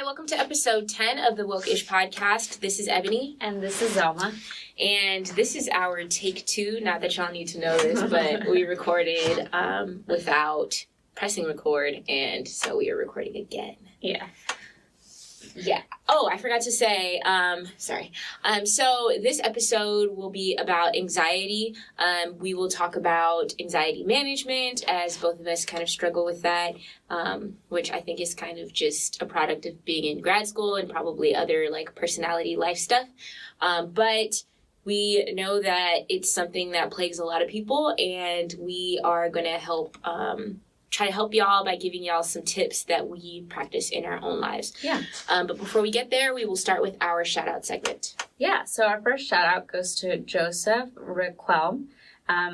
Welcome to episode 10 of the Woke.ish podcast. This is Ebony. And this is Zelma. And this is our take 2. Not that y'all need to know this, but we recorded without pressing record, and so we are recording again. Yeah. Oh, I forgot to say, sorry. So this episode will be about anxiety. We will talk about anxiety management, as both of us kind of struggle with that, which I think is kind of just a product of being in grad school and probably other like personality life stuff. But we know that it's something that plagues a lot of people, and we are going to help try to help y'all by giving y'all some tips that we practice in our own lives. Yeah. But before we get there, we will start with our shout out segment. Yeah. So our first shout out goes to Joseph Riquelme.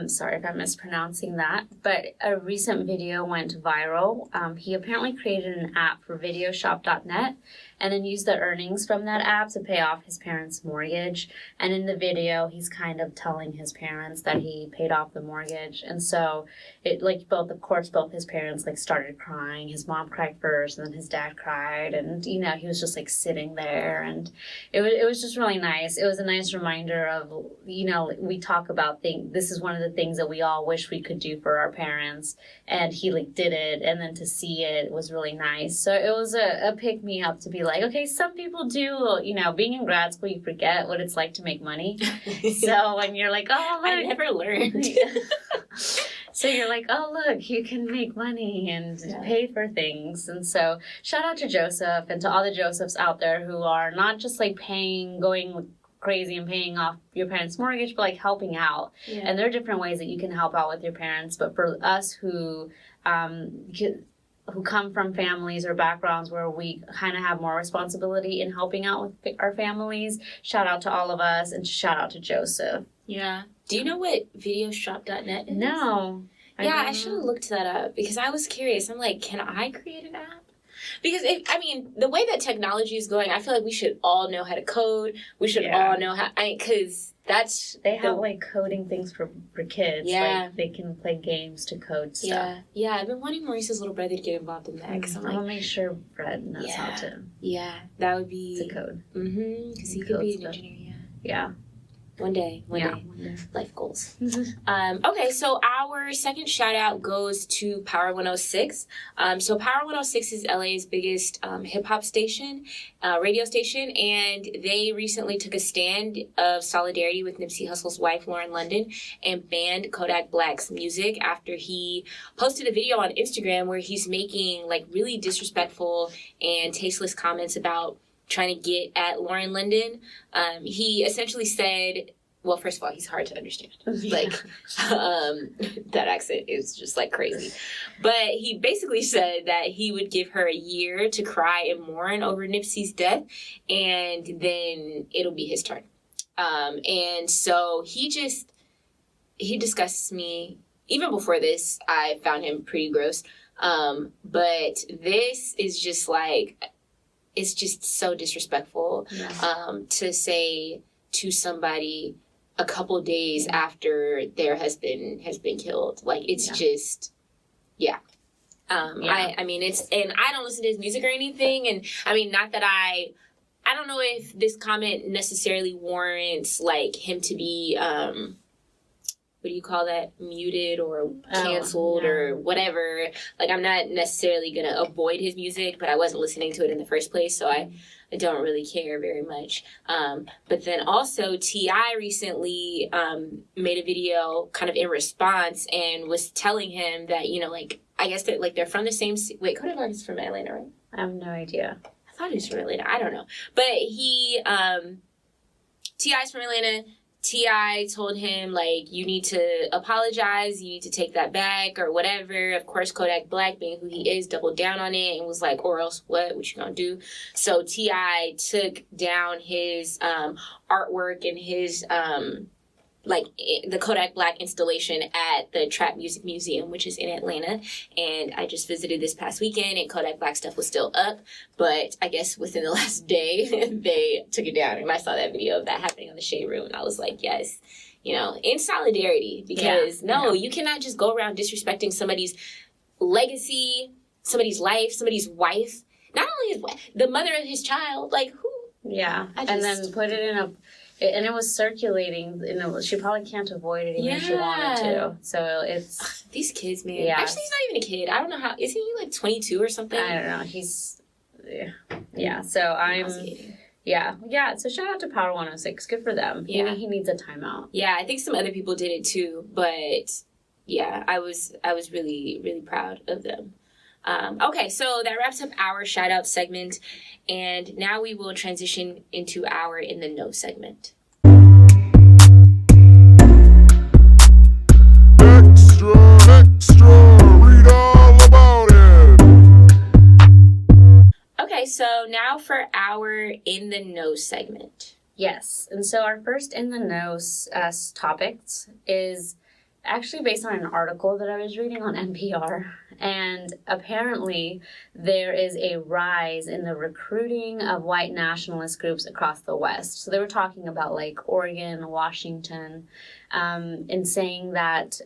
Sorry if I'm mispronouncing that, but a recent video went viral. He apparently created an app for videoshop.net and then used the earnings from that app to pay off his parents' mortgage. And in the video, he's kind of telling his parents that he paid off the mortgage. And so it both his parents started crying. His mom cried first and then his dad cried. And, he was just sitting there, and it was just really nice. It was a nice reminder of, we talk about this is one of the things that we all wish we could do for our parents. And he did it. And then to see it was really nice. So it was a pick me up to be okay, some people do, being in grad school, you forget what it's like to make money. So when you're look. I never learned. So you're look, you can make money and pay for things. And so shout out to Joseph and to all the Josephs out there who are not just going crazy and paying off your parents' mortgage, but helping out. Yeah. And there are different ways that you can help out with your parents. But for us who come from families or backgrounds where we kind of have more responsibility in helping out with our families, shout out to all of us and shout out to Joseph. Yeah. Do you know what videoshop.net is? No. I should have looked that up because I was curious. I'm can I create an app? Because, the way that technology is going, I feel like we should all know how to code. We should all know how, because that's... They have, coding things for kids. Yeah. They can play games to code stuff. Yeah, I've been wanting Maurice's little brother to get involved in that. Because I'll make sure Fred knows how to... Yeah, that would be... To code. Mm-hmm, because he could be an engineer, Yeah. One day. Life goals. Okay, so our second shout out goes to Power 106. So Power 106 is LA's biggest hip hop station, radio station, and they recently took a stand of solidarity with Nipsey Hussle's wife, Lauren London, and banned Kodak Black's music after he posted a video on Instagram where he's making really disrespectful and tasteless comments about trying to get at Lauren London. He essentially said, well, first of all, he's hard to understand. That accent is just crazy. But he basically said that he would give her a year to cry and mourn over Nipsey's death, and then it'll be his turn. And so he disgusts me. Even before this, I found him pretty gross. But this is just it's just so disrespectful to say to somebody a couple days after their husband has been killed. It's just, it's, and I don't listen to his music or anything. And not that I don't know if this comment necessarily warrants him to be, what do you call that? Muted or canceled or whatever. I'm not necessarily going to avoid his music, but I wasn't listening to it in the first place, so I don't really care very much. But then also T.I. recently made a video kind of in response and was telling him that, I guess they're from the same... Wait, Kodak Black is from Atlanta, right? I have no idea. I thought he was from Atlanta. I don't know. But he... T.I.'s from Atlanta. T.I. told him, you need to apologize, you need to take that back, or whatever. Of course, Kodak Black, being who he is, doubled down on it and was or else what you gonna do? So T.I. took down his artwork and his the Kodak Black installation at the Trap Music Museum, which is in Atlanta. And I just visited this past weekend, and Kodak Black stuff was still up. But I guess within the last day, they took it down. And I saw that video of that happening on the Shade Room. And I was like, yes, in solidarity. Because, you cannot just go around disrespecting somebody's legacy, somebody's life, somebody's wife. Not only his wife, the mother of his child. Like, who? Yeah. And then put it in and it was circulating. She probably can't avoid it even if she wanted to. So it's... These kids, man. Yeah. Actually, he's not even a kid. I don't know how... Isn't he like 22 or something? I don't know. He's... Yeah. So I'm... Yeah. So shout out to Power 106. Good for them. Yeah. He needs a timeout. Yeah, I think some other people did it too. But yeah, I was really, really proud of them. Okay, so that wraps up our shout out segment, and now we will transition into our In the Know segment. Extra, read all about it. Okay, so now for our In the Know segment. Yes, and so our first In the Know topics is actually based on an article that I was reading on NPR. And apparently there is a rise in the recruiting of white nationalist groups across the West. So they were talking about like Oregon, Washington, and saying that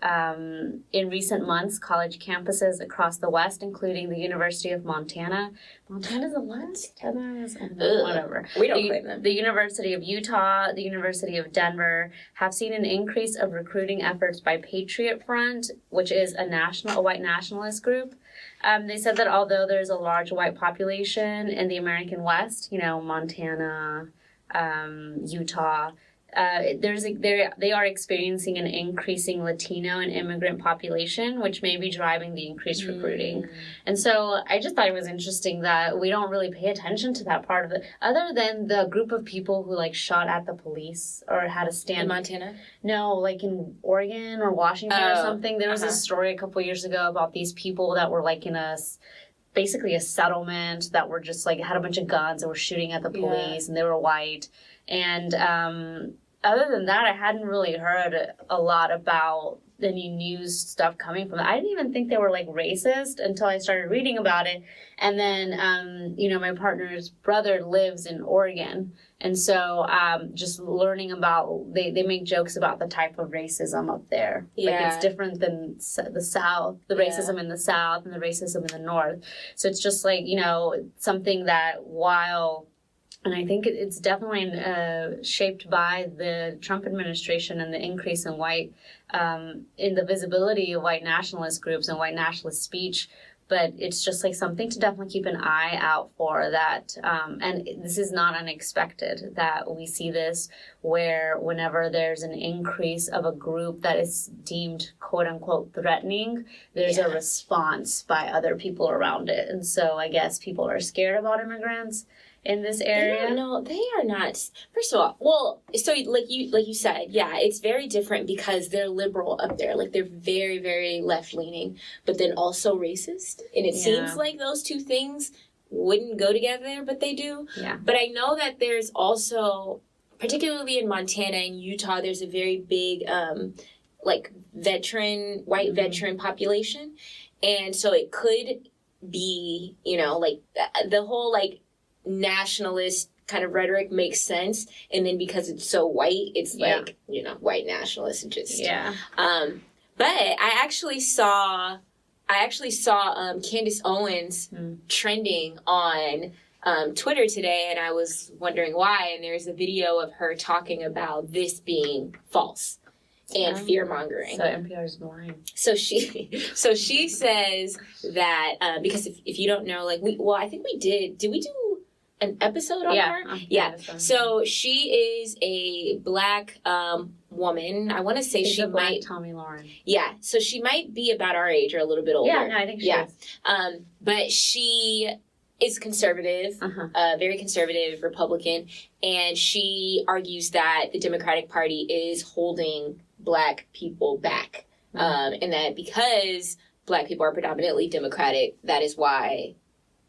in recent months, college campuses across the West, including the University of Montana. Montana's a what? Whatever. We don't claim them. The University of Utah, the University of Denver have seen an increase of recruiting efforts by Patriot Front, which is a white nationalist group. They said that although there's a large white population in the American West, Montana, Utah, they are experiencing an increasing Latino and immigrant population, which may be driving the increased recruiting. And so I just thought it was interesting that we don't really pay attention to that part of it, other than the group of people who like shot at the police or had a stand. In Montana? No, like in Oregon or Washington or something. There was a story a couple years ago about these people that were like in basically a settlement that were just like had a bunch of guns and were shooting at the police, and they were white. And other than that, I hadn't really heard a lot about any news stuff coming from it. I didn't even think they were like racist until I started reading about it. And then, my partner's brother lives in Oregon. And so just learning about, they make jokes about the type of racism up there. Yeah. Like it's different than the South, the racism in the South and the racism in the North. So it's just like, something that while... And I think it's definitely shaped by the Trump administration and the increase in in the visibility of white nationalist groups and white nationalist speech. But it's just like something to definitely keep an eye out for that. And this is not unexpected that we see this where whenever there's an increase of a group that is deemed quote unquote threatening, there's a response by other people around it. And so I guess people are scared about immigrants in this area? No, they are not. First of all, so like you said, it's very different because they're liberal up there. Like they're very, very left-leaning, but then also racist. And it seems like those two things wouldn't go together, but they do. Yeah. But I know that there's also, particularly in Montana and Utah, there's a very big white veteran population. And so it could be, the whole nationalist kind of rhetoric makes sense, and then because it's so white, it's white nationalists just but I actually saw Candace Owens trending on Twitter today, and I was wondering why, and there's a video of her talking about this being false and fear-mongering. So NPR's blind. So she says that because if you don't know, I think we did we do an episode on her? Yeah. So she is a Black woman. I want to say she's a Black Tommy Lauren. Yeah. So she might be about our age or a little bit older. Yeah, no, I think she is. But she is conservative, very conservative Republican, and she argues that the Democratic Party is holding Black people back, and that because Black people are predominantly Democratic, that is why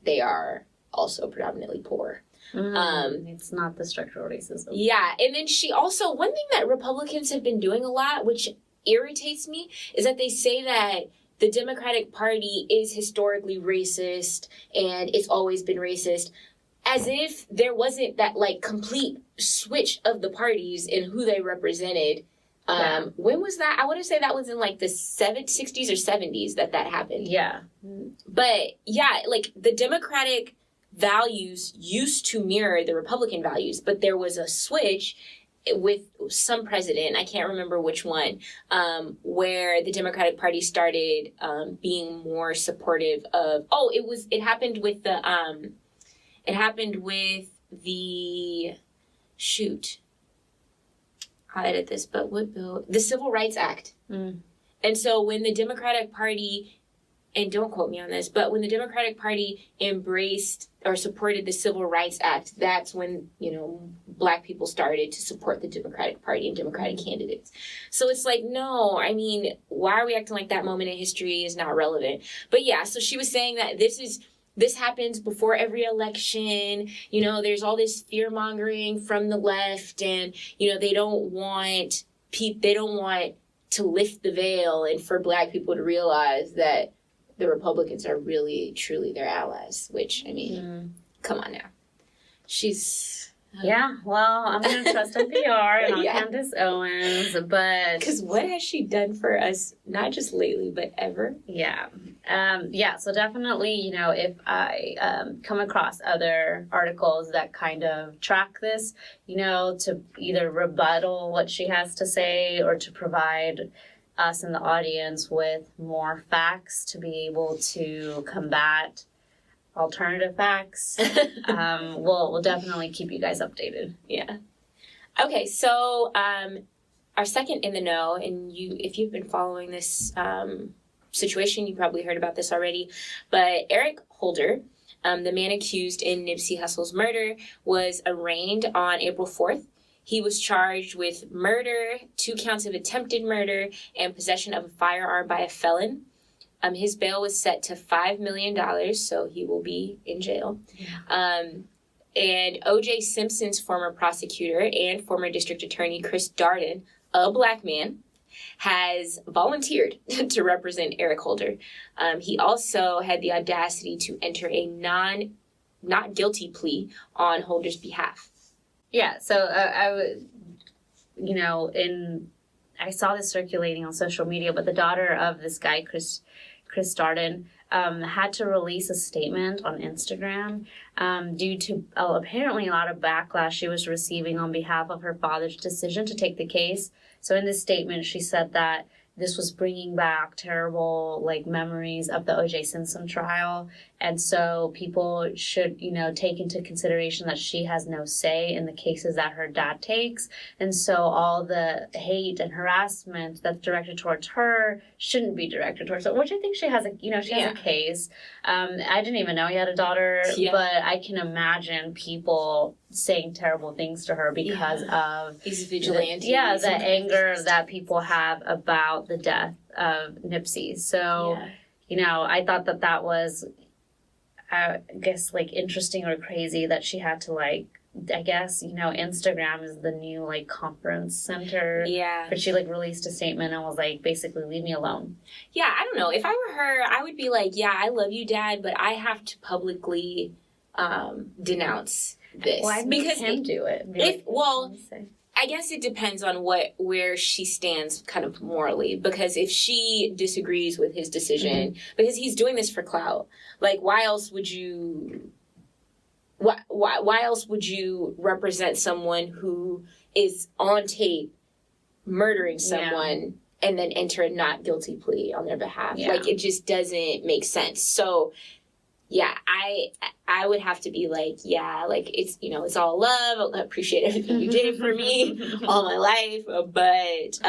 they are also predominantly poor. It's not the structural racism. Yeah, and then she also, one thing that Republicans have been doing a lot, which irritates me, is that they say that the Democratic Party is historically racist and it's always been racist, as if there wasn't that, like, complete switch of the parties in who they represented. When was that? I want to say that was in, like, the 60s or 70s that happened. Yeah. But, yeah, like, the Democratic values used to mirror the Republican values, but there was a switch with some president, I can't remember which one, where the Democratic Party started being more supportive of, it happened with the, shoot, I'll edit this, but what bill? The Civil Rights Act. And so when the Democratic Party, and don't quote me on this, but when the Democratic Party embraced or supported the Civil Rights Act, that's when, Black people started to support the Democratic Party and Democratic candidates. So it's like, no, I mean, why are we acting like that moment in history is not relevant? But yeah, so she was saying that this happens before every election. There's all this fear mongering from the left, and, they don't want to lift the veil and for Black people to realize that the Republicans are really, truly their allies, which, I mean, come on now. She's... Yeah, well, I'm going to trust NPR and on Candace Owens, but... Because what has she done for us, not just lately, but ever? Yeah. So definitely, if I come across other articles that kind of track this, to either rebuttal what she has to say or to provide us in the audience with more facts to be able to combat alternative facts, we'll definitely keep you guys updated. Yeah. Okay, so our second in the know, and if you've been following this situation, you probably heard about this already, but Eric Holder, the man accused in Nipsey Hussle's murder, was arraigned on April 4th. He was charged with murder, 2 counts of attempted murder, and possession of a firearm by a felon. His bail was set to $5 million, so he will be in jail. Yeah. And O.J. Simpson's former prosecutor and former district attorney, Chris Darden, a Black man, has volunteered to represent Eric Holder. He also had the audacity to enter a not guilty plea on Holder's behalf. Yeah, so I saw this circulating on social media, but the daughter of this guy, Chris Darden, had to release a statement on Instagram due to apparently a lot of backlash she was receiving on behalf of her father's decision to take the case. So in this statement, she said that this was bringing back terrible memories of the O.J. Simpson trial. And so people should, take into consideration that she has no say in the cases that her dad takes. And so all the hate and harassment that's directed towards her shouldn't be directed towards her, which I think she has a case. I didn't even know he had a daughter, but I can imagine people saying terrible things to her because of these vigilantes. The anger that people have about the death of Nipsey. So, I thought that was, I guess, interesting or crazy that she had to, I guess, Instagram is the new, conference center. Yeah. But she, released a statement and was basically, leave me alone. Yeah, I don't know. If I were her, I would be like, yeah, I love you, Dad, but I have to publicly denounce this. Well, I because him do it. I guess it depends on where she stands kind of morally, because if she disagrees with his decision, because he's doing this for clout, why else would you represent someone who is on tape murdering someone and then enter a not guilty plea on their behalf? It just doesn't make sense. So yeah, I would have to be it's, it's all love. I appreciate everything you did for me all my life. But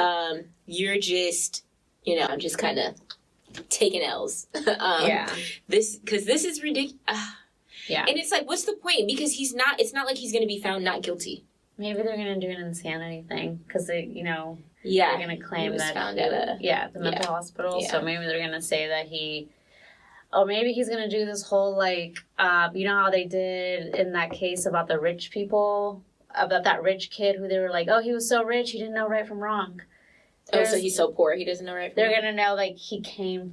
you're just, I'm just kind of taking L's. Because this is ridiculous. And it's what's the point? Because it's not like he's going to be found not guilty. Maybe they're going to do an insanity thing because they're going to claim that found at the mental hospital. Yeah. So maybe they're going to say that he Or maybe he's going to do this whole, like, you know how they did in that case about the rich people? About that rich kid who they were like, oh, he was so rich, he didn't know right from wrong. So he's so poor, he doesn't know right from They're wrong? going to know, like,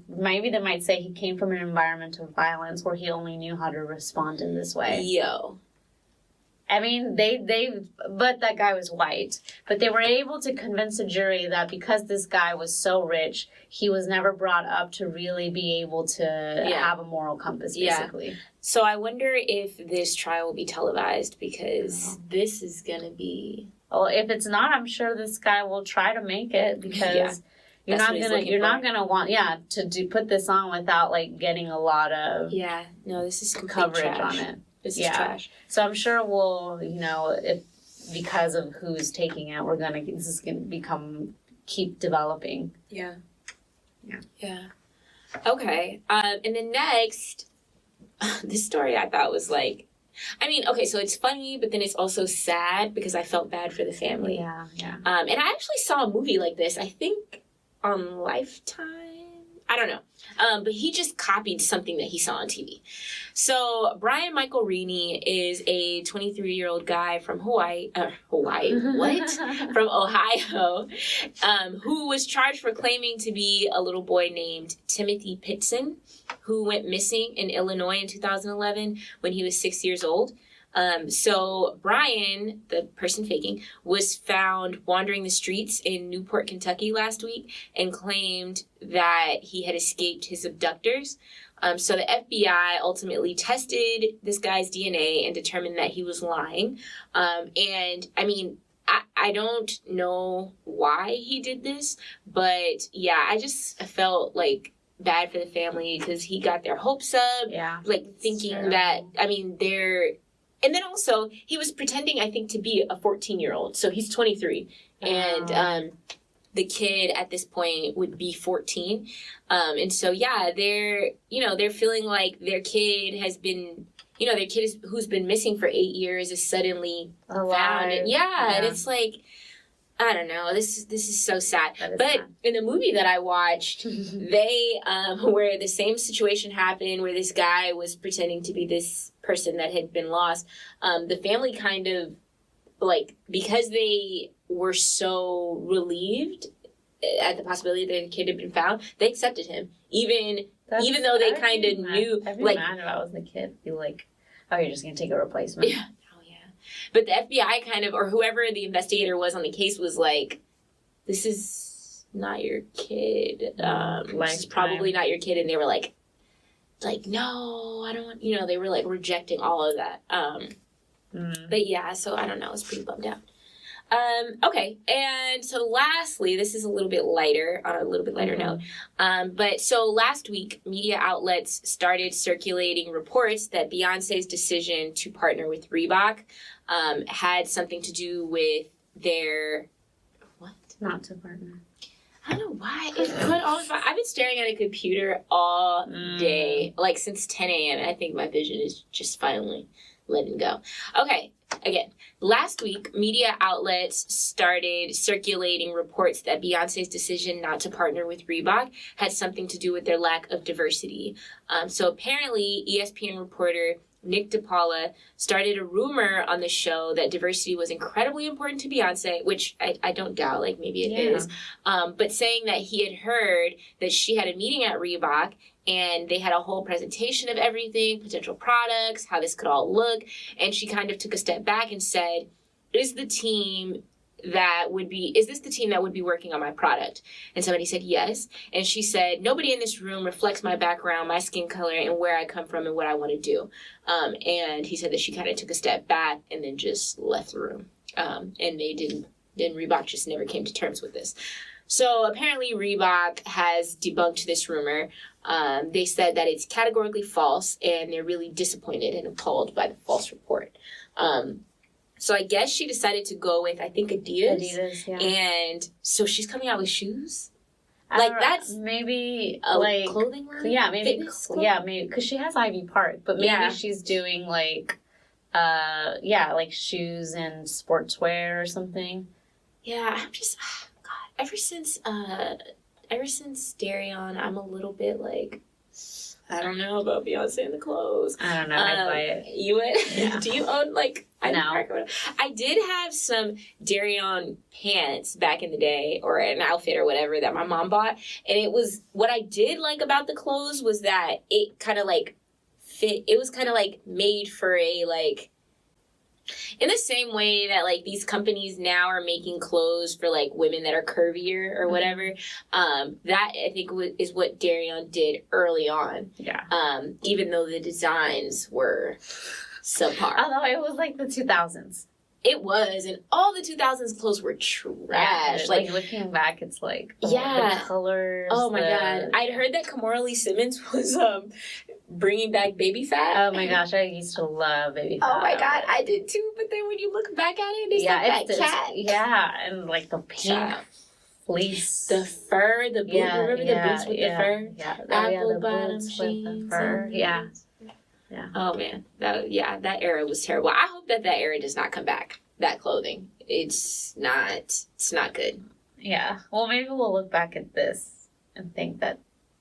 maybe they might say he came from an environment of violence where he only knew how to respond in this way. Yo. I mean, but that guy was white. But they were able to convince the jury that because this guy was so rich, he was never brought up to really be able to have a moral compass, basically. Yeah. So I wonder if this trial will be televised, because this is going to be... Well, if it's not, I'm sure this guy will try to make it, because you're not gonna want to put this on without like getting a lot of this is coverage trash. on it. This is trash. So I'm sure we'll, if because of who's taking it, this is gonna keep developing. Yeah. Okay. And then next, this story I thought was like, I mean, okay, so it's funny, but then it's also sad because I felt bad for the family. Yeah. And I actually saw a movie like this, I think on Lifetime. I don't know. But he just copied something that he saw on TV. So Brian Michael Reaney is a 23-year-old guy from Hawaii, what? From Ohio, who was charged for claiming to be a little boy named Timothy Pitson, who went missing in Illinois in 2011 when he was 6 years old. So Brian, the person faking, was found wandering the streets in Newport, Kentucky last week and claimed that he had escaped his abductors. So the FBI ultimately tested this guy's DNA and determined that he was lying. And I mean, I don't know why he did this, but yeah, I just felt like bad for the family because he got their hopes up, like thinking that, I mean, and then also, he was pretending, I think, to be a 14-year-old. So he's 23. And the kid at this point would be 14. And so, they're feeling like their kid has been, their kid who's been missing for 8 years is suddenly found. And and it's like, I don't know. This is so sad. But in the movie that I watched, they where the same situation happened, where this guy was pretending to be this person that had been lost, the family kind of, like, because they were so relieved at the possibility that the kid had been found, they accepted him, even though they kind of knew. I'd be mad if I was the kid. Be like, oh, you're just gonna take a replacement. Yeah. But the FBI kind of, or whoever the investigator was on the case, was like, this is not your kid. This is probably not your kid. And they were like, no, I don't want, they were like rejecting all of that. But yeah, so I don't know. I was pretty bummed out. Okay. And so lastly, this is a little bit lighter, on a little bit lighter note. But so last week, media outlets started circulating reports that Beyonce's decision to partner with Reebok had something to do with their, what? Not to partner. I don't know why. I've been staring at a computer all day, like since 10 a.m. And I think my vision is just finally letting go. Okay. Again, last week, media outlets started circulating reports that Beyonce's decision not to partner with Reebok had something to do with their lack of diversity. So apparently, ESPN reporter Nick DiPaula started a rumor on the show that diversity was incredibly important to Beyonce, which I don't doubt, like maybe it is, but saying that he had heard that she had a meeting at Reebok and they had a whole presentation of everything, potential products, how this could all look, and she kind of took a step back and said, is this the team that would be working on my product? And somebody said yes. And she said, nobody in this room reflects my background, my skin color, and where I come from and what I want to do. And he said that she kind of took a step back and then just left the room. And Reebok just never came to terms with this. So apparently Reebok has debunked this rumor. They said that it's categorically false, and they're really disappointed and appalled by the false report. So I guess she decided to go with, I think, Adidas. Yeah. And so she's coming out with shoes? Like, that's maybe a like clothing line? Yeah, maybe. Yeah, maybe. Because she has Ivy Park. But maybe she's doing, like, like shoes and sportswear or something. Yeah, I'm just, God, ever since Darion, I'm a little bit like, I don't know about Beyonce and the clothes. I don't know. I'd buy it. You would? Yeah. Do you own, like... No. I did have some Darion pants back in the day, or an outfit or whatever that my mom bought. And it was... What I did like about the clothes was that it kind of, like, fit... It was kind of, like, made for a, like... In the same way that, like, these companies now are making clothes for, like, women that are curvier or whatever, that, I think, is what Darion did early on. Yeah. Even though the designs were subpar. Although it was, like, the 2000s. It was, and all the 2000s clothes were trash. Like, looking back, it's like, the colors. Oh, my God. I'd heard that Kamora Lee Simmons was bringing back baby fat. Oh, my gosh. I used to love baby fat. Oh, my God. I did, too. But then when you look back at it, it's like that cat. Yeah, and, like, the pink fleece. The fur, the boot. Remember the boots with the fur? Yeah. Apple the bottom boots jeans. with the fur. Yeah. Yeah. Oh man, that era was terrible. I hope that era does not come back. That clothing, it's not good. Yeah. Well, maybe we'll look back at this and think that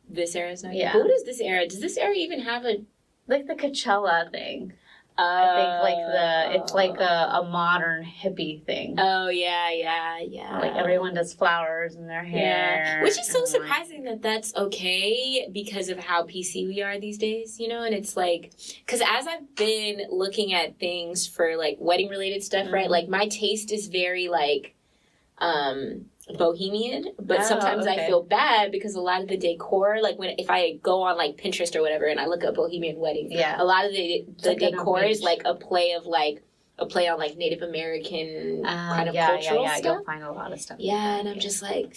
this era is not. Yeah. Good. But what is this era? Does this era even have a like the Coachella thing? I think it's like a modern hippie thing. Oh yeah. Like everyone does flowers in their hair. Yeah. Which is so surprising that that's okay because of how PC we are these days, you know? And it's like, because as I've been looking at things for like wedding related stuff, right? Like my taste is very like, bohemian, but sometimes I feel bad because a lot of the decor, like if I go on like Pinterest or whatever and I look up bohemian weddings, a lot of the decor is like a play on like Native American kind of cultural stuff. You'll find a lot of stuff. Yeah, and I'm just like,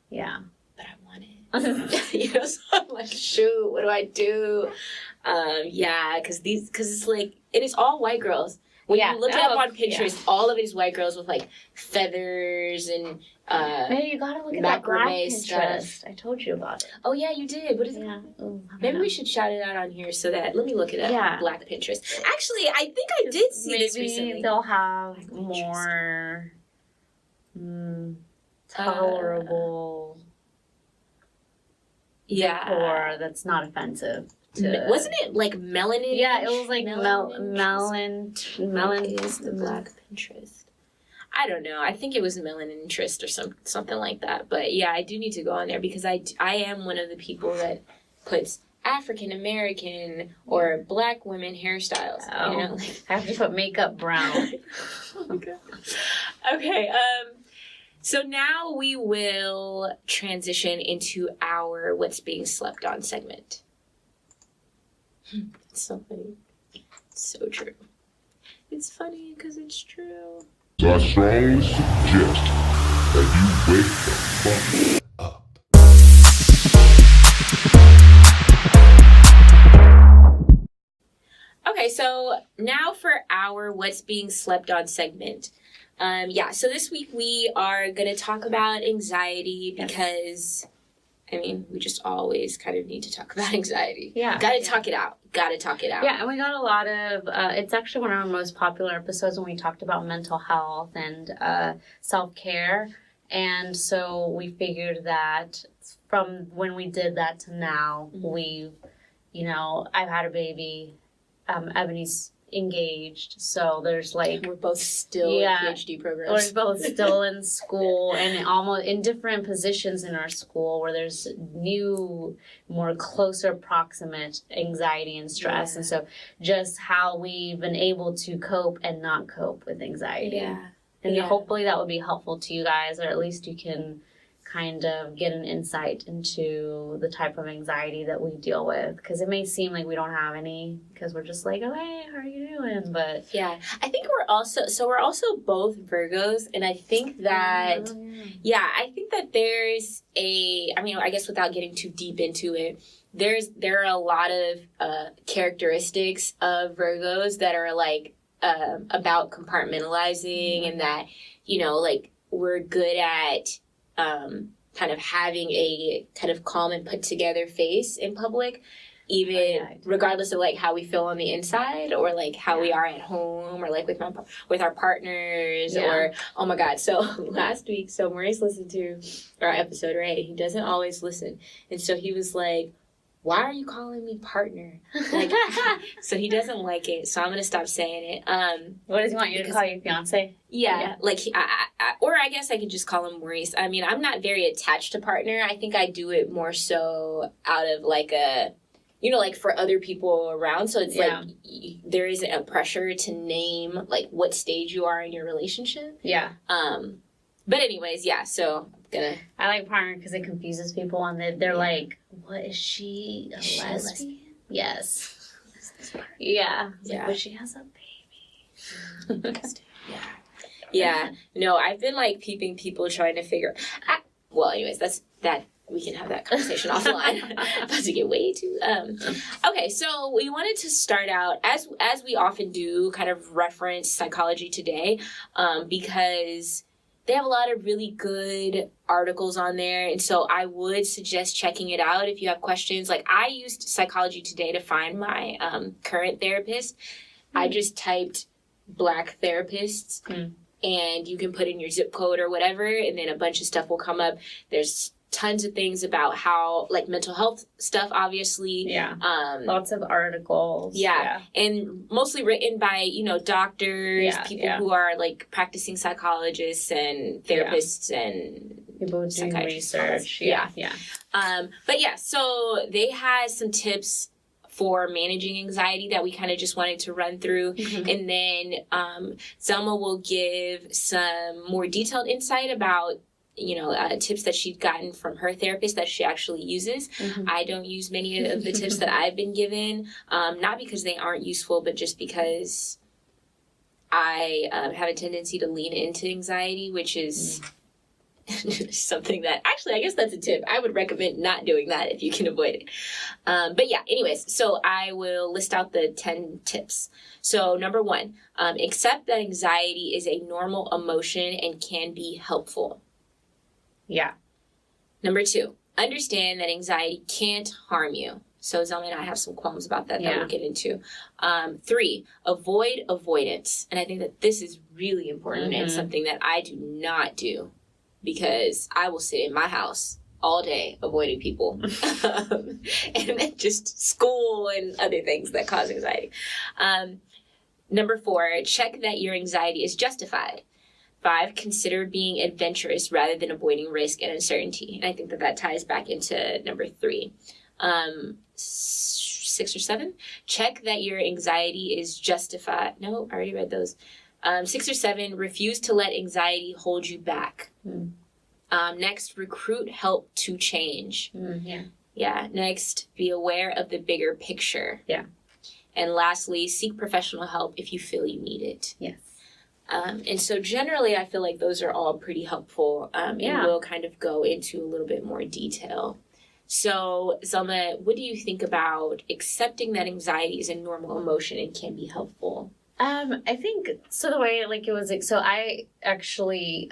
yeah, but I want it. You know, so I'm like, shoot, what do I do? Because it's like, it is all white girls. When you look it up on Pinterest, all of it is white girls with like feathers and maybe you gotta look at that black Pinterest stuff. I told you about it. Oh yeah, you did. What is it? Maybe we should shout it out on here so that let me look it up. Yeah. Black Pinterest. Actually, I think I did see this recently. Maybe they'll have more tolerable decor that's not offensive. Wasn't it like melanin? Yeah, it was like melon is the black Pinterest. I don't know. I think it was melanin interest or something like that. But yeah, I do need to go on there because I am one of the people that puts African American or black women hairstyles. Oh, you know, like, I have to put makeup brown. Okay. So now we will transition into our What's Being Slept On segment. It's so funny. It's so true. It's funny because it's true. I strongly suggest that you wake the fuck up. Okay, so now for our What's Being Slept On segment. So this week we are going to talk about anxiety because, I mean, we just always kind of need to talk about anxiety. Yeah. Gotta talk it out. Yeah, and we got a lot of, it's actually one of our most popular episodes when we talked about mental health and self-care. And so we figured that from when we did that to now, we've, I've had a baby, Ebony's engaged, so there's like we're both still in PhD programs. We're both still in school and almost in different positions in our school where there's new, more closer proximate anxiety and stress, and so just how we've been able to cope and not cope with anxiety. And hopefully that would be helpful to you guys, or at least you can kind of get an insight into the type of anxiety that we deal with, because it may seem like we don't have any because we're just like, oh hey, how are you doing? But I think we're also both Virgos, and I think that I think that there's I guess without getting too deep into it, there are a lot of characteristics of Virgos that are like about compartmentalizing, and that like we're good at kind of having a kind of calm and put together face in public, even regardless of like how we feel on the inside, or like how we are at home, or like with our partners, or oh my God. So last week, Maurice listened to our episode, right? He doesn't always listen, and so he was like, why are you calling me partner? Like, so he doesn't like it. So I'm going to stop saying it. What does he want you to call your fiance? Yeah. Like, or I guess I could just call him Maurice. I mean, I'm not very attached to partner. I think I do it more so out of like a, like for other people around. So it's like there isn't a pressure to name like what stage you are in your relationship. Yeah. But anyways, yeah. So I like partner because it confuses people and they're like, what is she? A lesbian? Yes. Yeah. Yeah. But she has a baby. Yeah. No, I've been like peeping people trying to figure. Well, anyways, that. We can have that conversation offline. About to get way too. Okay, so we wanted to start out as we often do, kind of reference Psychology Today, because they have a lot of really good articles on there, and so I would suggest checking it out if you have questions. Like I used Psychology Today to find my current therapist. I just typed Black therapists, and you can put in your zip code or whatever, and then a bunch of stuff will come up. There's tons of things about how, like, mental health stuff, obviously. Yeah. Lots of articles. Yeah. And mostly written by, doctors, people who are, like, practicing psychologists and therapists and people doing research. Yeah. But yeah, so they had some tips for managing anxiety that we kind of just wanted to run through. And then Zelma will give some more detailed insight about tips that she'd gotten from her therapist that she actually uses. I don't use many of the tips that I've been given, not because they aren't useful, but just because I have a tendency to lean into anxiety, which is something that, actually, I guess that's a tip. I would recommend not doing that if you can avoid it. But yeah, anyways, so I will list out the 10 tips. So number 1, accept that anxiety is a normal emotion and can be helpful. Yeah. Number 2, understand that anxiety can't harm you. So Zelma and I have some qualms about that we'll get into. 3, avoid avoidance. And I think that this is really important and something that I do not do because I will sit in my house all day avoiding people. And then just school and other things that cause anxiety. Number 4, check that your anxiety is justified. 5, consider being adventurous rather than avoiding risk and uncertainty. And I think that ties back into number 3. 6 or 7, check that your anxiety is justified. No, I already read those. 6 or 7, refuse to let anxiety hold you back. Next, recruit help to change. Yeah. Next, be aware of the bigger picture. Yeah. And lastly, seek professional help if you feel you need it. Yes. And so generally, I feel like those are all pretty helpful, and we'll kind of go into a little bit more detail. So, Zelma, what do you think about accepting that anxiety is a normal emotion and can be helpful? I think, so the way, it was, so I actually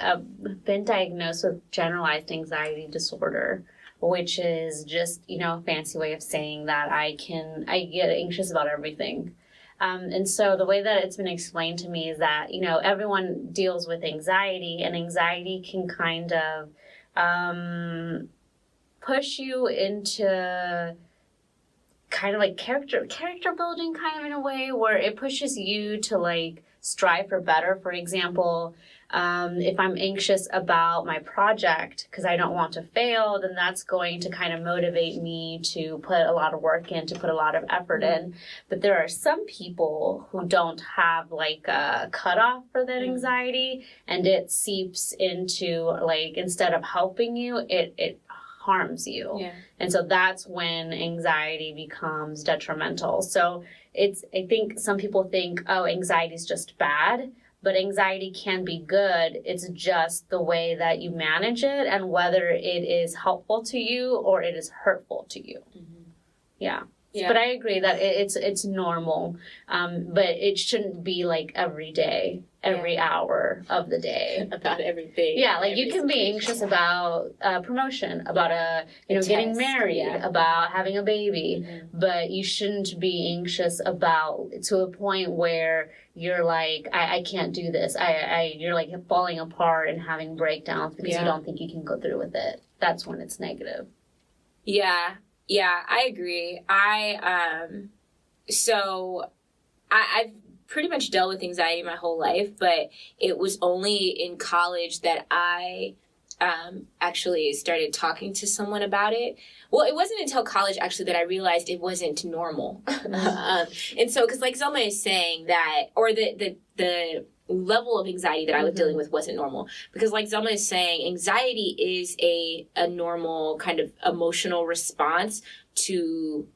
been diagnosed with generalized anxiety disorder, which is just, a fancy way of saying that I get anxious about everything. And so the way that it's been explained to me is that, everyone deals with anxiety, and anxiety can kind of push you into kind of like character building kind of in a way where it pushes you to strive for better. For example, if I'm anxious about my project because I don't want to fail, then that's going to kind of motivate me to put a lot of work in, to put a lot of effort in. But there are some people who don't have a cutoff for that anxiety, and it seeps into instead of helping you, it harms you. Yeah. And so that's when anxiety becomes detrimental. So I think some people think, anxiety is just bad. But anxiety can be good. It's just the way that you manage it and whether it is helpful to you or it is hurtful to you. Yeah. But I agree that it's normal, but it shouldn't be every day, every hour of the day. About everything. Yeah, you can be anxious about promotion, about getting married, about having a baby, but you shouldn't be anxious about to a point where you're I can't do this. You're falling apart and having breakdowns because you don't think you can go through with it. That's when it's negative. Yeah. Yeah, I agree. I've pretty much dealt with anxiety my whole life, but it was only in college that I actually started talking to someone about it. Well, it wasn't until college actually that I realized it wasn't normal. And so, because like Zelma is saying that, or the level of anxiety that I was dealing with wasn't normal. Because like Zelma is saying, anxiety is a normal kind of emotional response to,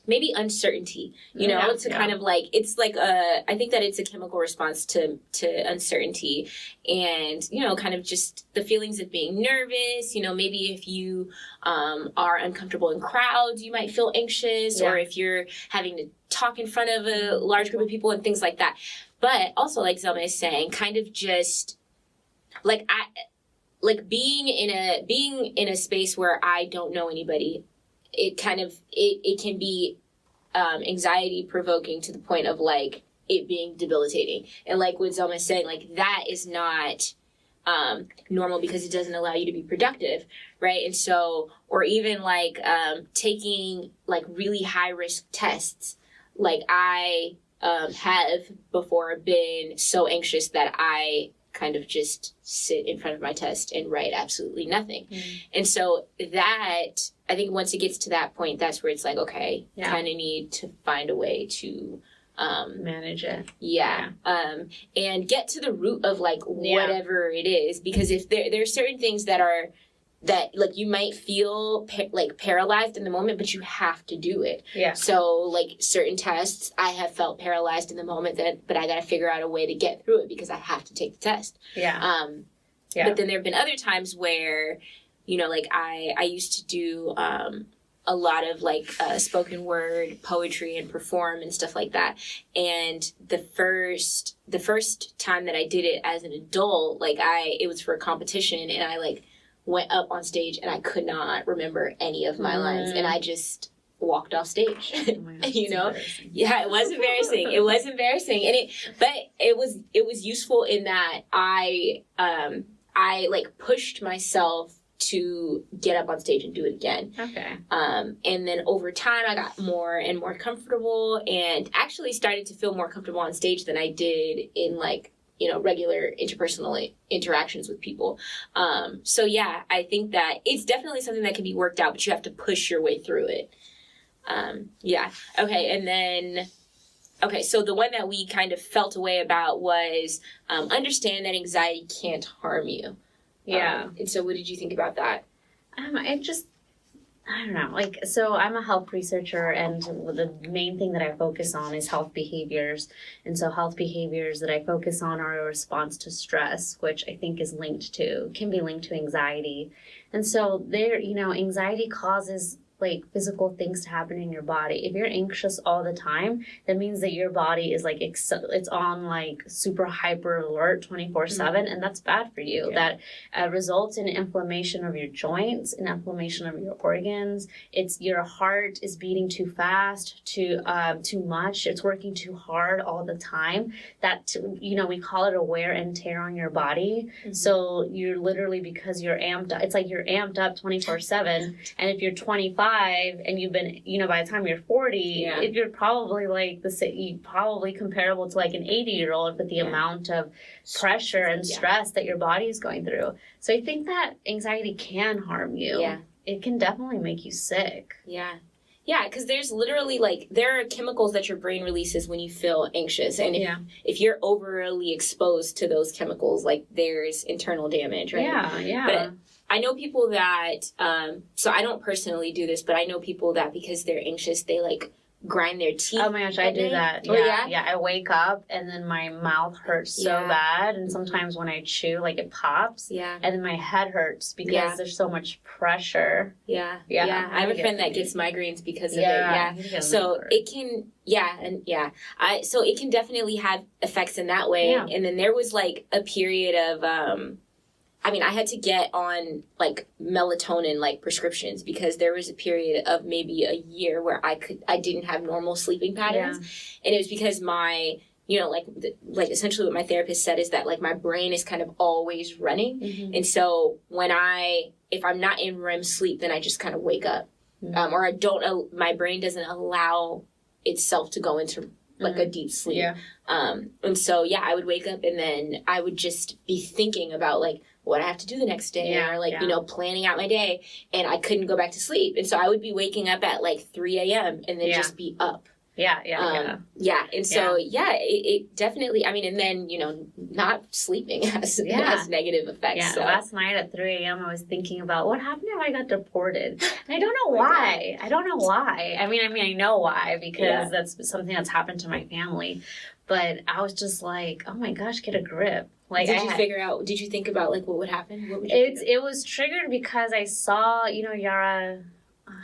maybe uncertainty, kind of like, it's like I think that it's a chemical response to uncertainty and, kind of just the feelings of being nervous, maybe if you are uncomfortable in crowds, you might feel anxious, or if you're having to talk in front of a large group of people and things like that. But also, like Zelma is saying, kind of just being in a space where I don't know anybody, it kind of, it can be anxiety provoking to the point of like it being debilitating. And like what Zelma is saying, like that is not normal because it doesn't allow you to be productive, right? And so, or even like taking like really high risk tests. Like I have before been so anxious that I kind of just sit in front of my test and write absolutely nothing. And so that, I think once it gets to that point, that's where it's like, okay, kind of need to find a way to manage it. And get to the root of like whatever it is, because if there are certain things that like you might feel paralyzed in the moment, but you have to do it. So like certain tests, I have felt paralyzed in the moment but I got to figure out a way to get through it because I have to take the test. But then there have been other times where, like I used to do a lot of like spoken word poetry and perform and stuff like that. And the first time that I did it as an adult, like it was for a competition, and I like went up on stage and I could not remember any of my lines, and I just walked off stage. It was embarrassing. It was embarrassing, and it was useful in that I like pushed myself to get up on stage and do it again. And then over time I got more and more comfortable, and actually started to feel more comfortable on stage than I did in like regular interpersonal interactions with people. So yeah, I think that it's definitely something that can be worked out, but you have to push your way through it. Okay, so the one that we kind of felt a way about was understand that anxiety can't harm you. And so what did you think about that? I don't know. Like, so I'm a health researcher, and the main thing that I focus on is health behaviors. And so health behaviors that I focus on are a response to stress, which I think can be linked to anxiety. And so anxiety causes like physical things to happen in your body. If you're anxious all the time, that means that your body is like, it's on like super hyper alert 24/7, and that's bad for you. That results in inflammation of your joints and inflammation of your organs. It's your heart is beating too fast, too much. It's working too hard all the time. That, we call it a wear and tear on your body. So you're literally, because you're amped up, it's like you're amped up 24/7. And if you're 25 and you've been, by the time you're 40, if you're probably like probably comparable to like an 80-year-old with the amount of pressure and stress that your body is going through. So I think that anxiety can harm you. It can definitely make you sick. Yeah, because there's literally there are chemicals that your brain releases when you feel anxious. And if you're overly exposed to those chemicals, like there's internal damage, right? But I know people that, so I don't personally do this, but I know people that because they're anxious, they like grind their teeth. Oh my gosh, I do that. Yeah, I wake up and then my mouth hurts so bad, and sometimes when I chew, like it pops. And then my head hurts because there's so much pressure. I have a friend that gets migraines because of it. So it can, so it can definitely have effects in that way. And then there was like a period of, I had to get on like melatonin like prescriptions because there was a period of maybe a year where I didn't have normal sleeping patterns, and it was because my you know, like essentially what my therapist said is that like my brain is kind of always running. And so if I'm not in REM sleep, then I just kind of wake up. Or my brain doesn't allow itself to go into like a deep sleep. Yeah. And so, yeah, I would wake up and then I would just be thinking about like what I have to do the next day or like, you know, planning out my day, and I couldn't go back to sleep. And so I would be waking up at like 3 a.m. and then just be up. And so, it definitely, I mean, and then, you know, not sleeping has negative effects. Yeah, so. Last night at 3 a.m. I was thinking about what happened if I got deported. And I don't know why. I don't know why. I mean, I know why, because that's something that's happened to my family. But I was just like, oh my gosh, get a grip. Like, did you think about like what would happen? What would you it was triggered because I saw, you know, Yara...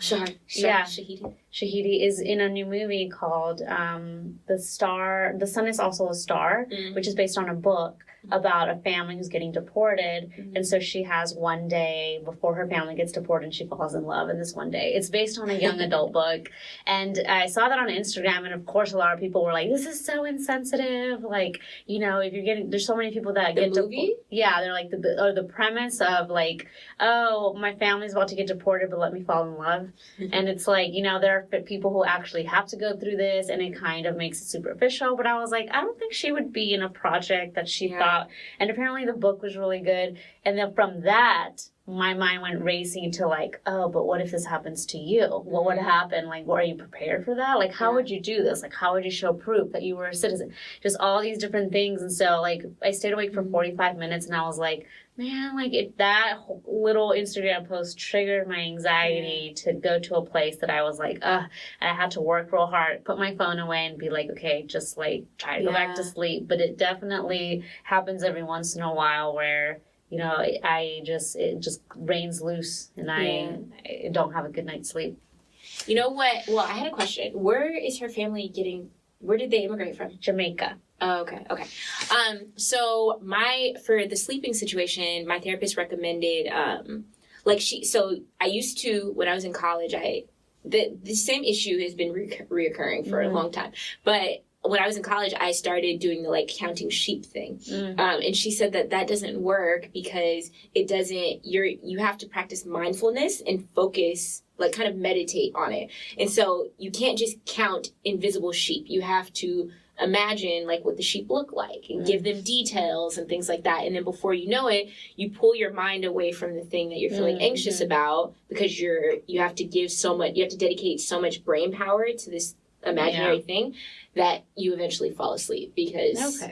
Shahidi is in a new movie called The Sun is Also a Star, which is based on a book about a family who's getting deported. And so she has one day before her family gets deported and she falls in love in this one day. It's based on a young adult book. And I saw that on Instagram, and of course a lot of people were like, this is so insensitive. Like, you know, if you're getting, there's so many people that get movie? They're like the premise of like, oh, my family's about to get deported, but let me fall in love. And it's like, you know, there are people who actually have to go through this, and it kind of makes it superficial. But I was like, I don't think she would be in a project that she thought. And apparently the book was really good. And then from that, my mind went racing to like, oh, but what if this happens to you? What would happen? Like, are you prepared for that? Like, how would you do this? Like, how would you show proof that you were a citizen? Just all these different things. And so, like, I stayed awake for 45 minutes, and I was like, man, like, if that little Instagram post triggered my anxiety to go to a place that I was like, and I had to work real hard, put my phone away and be like, okay, just like try to go back to sleep. But it definitely happens every once in a while where, you know, it just rains loose, and I don't have a good night's sleep. You know what? Well, I had a question. Where did they immigrate from? Jamaica. Oh, okay. So for the sleeping situation, my therapist recommended, so I used to, when I was in college, the same issue has been reoccurring for a long time, but when I was in college, I started doing the like counting sheep thing. And she said that doesn't work because you have to practice mindfulness and focus, like kind of meditate on it. And so you can't just count invisible sheep. You have to imagine like what the sheep look like and give them details and things like that. And then before you know it, you pull your mind away from the thing that you're feeling anxious about, because you have to dedicate so much brain power to this imaginary thing that you eventually fall asleep because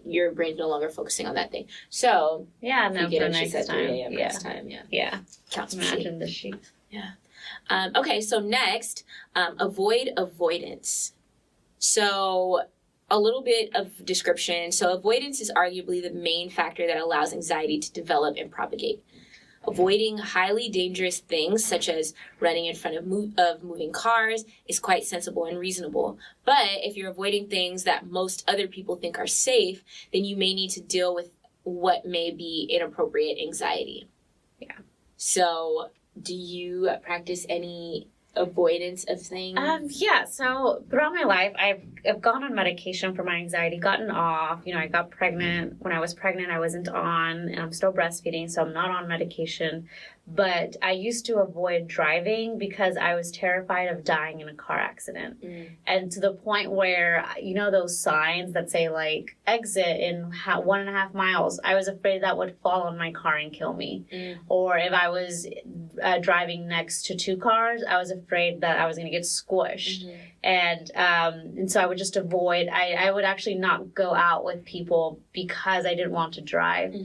your brain's no longer focusing on that thing. So for next time. Next time. Counts Imagine the sheep. Okay, so next, avoid avoidance. So a little bit of description. So avoidance is arguably the main factor that allows anxiety to develop and propagate. Avoiding highly dangerous things, such as running in front of moving cars, is quite sensible and reasonable. But if you're avoiding things that most other people think are safe, then you may need to deal with what may be inappropriate anxiety. Yeah. So, do you practice any avoidance of things? So throughout my life, I've gone on medication for my anxiety, gotten off. You know, I got pregnant. When I was pregnant, I wasn't on, and I'm still breastfeeding, so I'm not on medication. But I used to avoid driving because I was terrified of dying in a car accident. And to the point where, you know, those signs that say like exit in 1.5 miles, I was afraid that would fall on my car and kill me. Or if I was driving next to 2 cars, I was afraid that I was going to get squished. And so I would just avoid. I would actually not go out with people because I didn't want to drive.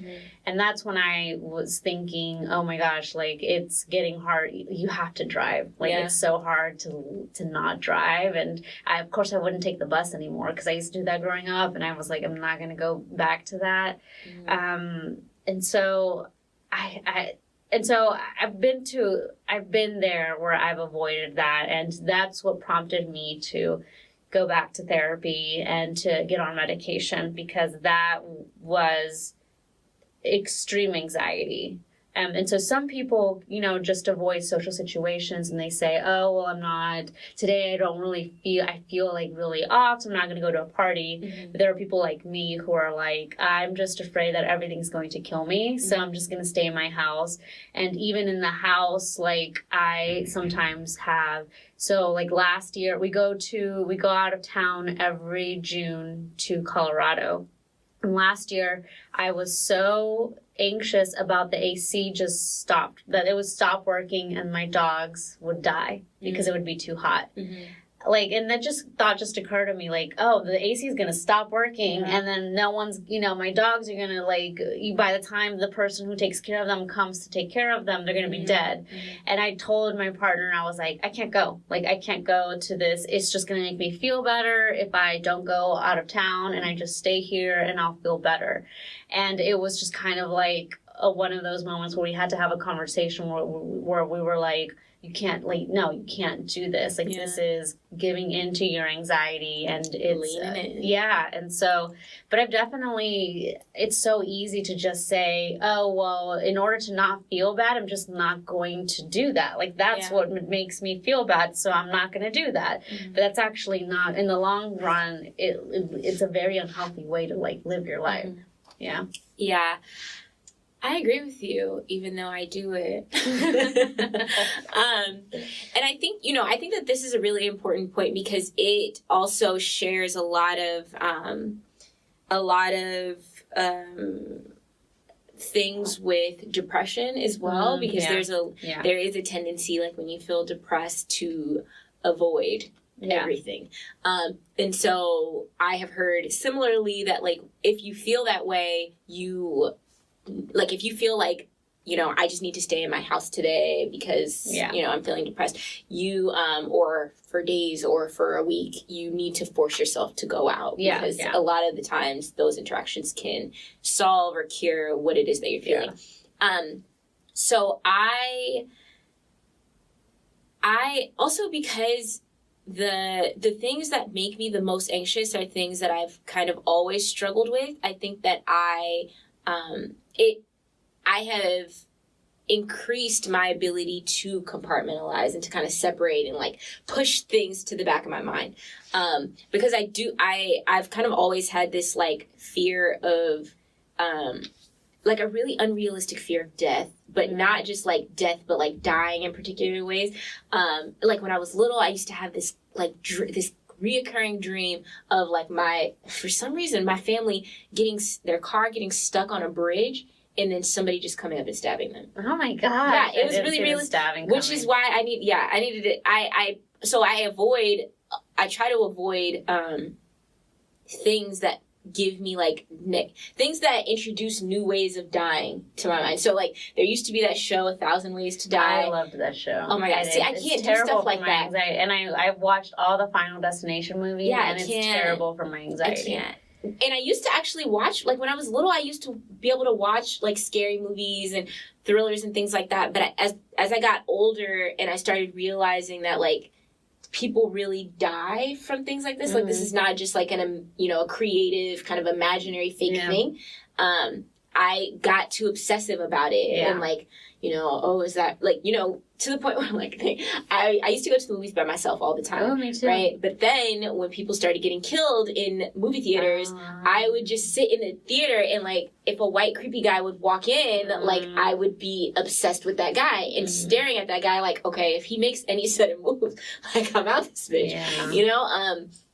And that's when I was thinking, oh my gosh, like it's getting hard. You have to drive. Like it's so hard to not drive. And of course I wouldn't take the bus anymore because I used to do that growing up. And I was like, I'm not going to go back to that. And so I've been there where I've avoided that. And that's what prompted me to go back to therapy and to get on medication, because that was extreme anxiety. And so some people, just avoid social situations and they say, oh, well, I'm not, today I feel like really off, so I'm not going to go to a party. Mm-hmm. But there are people like me who are like, I'm just afraid that everything's going to kill me, so I'm just going to stay in my house. And even in the house, like, I sometimes have, so like last year, we go out of town every June to Colorado. And last year, I was so anxious about the AC just stopped, that it would stop working and my dogs would die because it would be too hot. Mm-hmm. Like, and that thought just occurred to me, like, oh, the AC is going to stop working, and then no one's, my dogs are going to, like, by the time the person who takes care of them comes to take care of them, they're going to be dead. Mm-hmm. And I told my partner, I was like, I can't go. Like, I can't go to this. It's just going to make me feel better if I don't go out of town and I just stay here and I'll feel better. And it was just kind of like one of those moments where we had to have a conversation where we were like, you can't do this. Like, this is giving into your anxiety, and it's, and so, but I've definitely, it's so easy to just say, oh, well, in order to not feel bad, I'm just not going to do that. Like, that's what makes me feel bad, so I'm not going to do that. Mm-hmm. But that's actually not, in the long run, it's a very unhealthy way to, like, live your life. Mm-hmm. Yeah. Yeah. I agree with you, even though I do it. And I think that this is a really important point because it also shares a lot of things with depression as well, because there is a tendency, like, when you feel depressed, to avoid everything. And so I have heard similarly that, like, if you feel that way, if you feel like, I just need to stay in my house today because, I'm feeling depressed, or for days or for a week, you need to force yourself to go out because a lot of the times those interactions can solve or cure what it is that you're feeling. So I also, because the things that make me the most anxious are things that I've kind of always struggled with. I think that I have increased my ability to compartmentalize and to kind of separate and, like, push things to the back of my mind. Because I've kind of always had this, like, fear of, like, a really unrealistic fear of death, but not just, like, death, but, like, dying in particular ways. Like, when I was little, I used to have this, like, this reoccurring dream of, like, for some reason, my family their car getting stuck on a bridge, and then somebody just coming up and stabbing them. Oh my God. Yeah, it was really realistic. Which is why I needed it. I try to avoid things that give me, like, things that introduce new ways of dying to my mind. So, like, there used to be that show, 1,000 Ways to Die. I loved that show. Oh my God. See, I can't do stuff like that. Anxiety. And I've watched all the Final Destination movies, and it's terrible for my anxiety. I can't. And I used to actually watch, like, when I was little, I used to be able to watch, like, scary movies and thrillers and things like that. But as I got older and I started realizing that, like, people really die from things like this, like, this is not just, like, a creative kind of imaginary fake thing. I got too obsessive about it and, like, is that, like, to the point where, like, I used to go to the movies by myself all the time. Oh, me too. Right? But then when people started getting killed in movie theaters, I would just sit in the theater and, like, if a white creepy guy would walk in, like, I would be obsessed with that guy and staring at that guy like, okay, if he makes any sudden move, like, I'm out this bitch.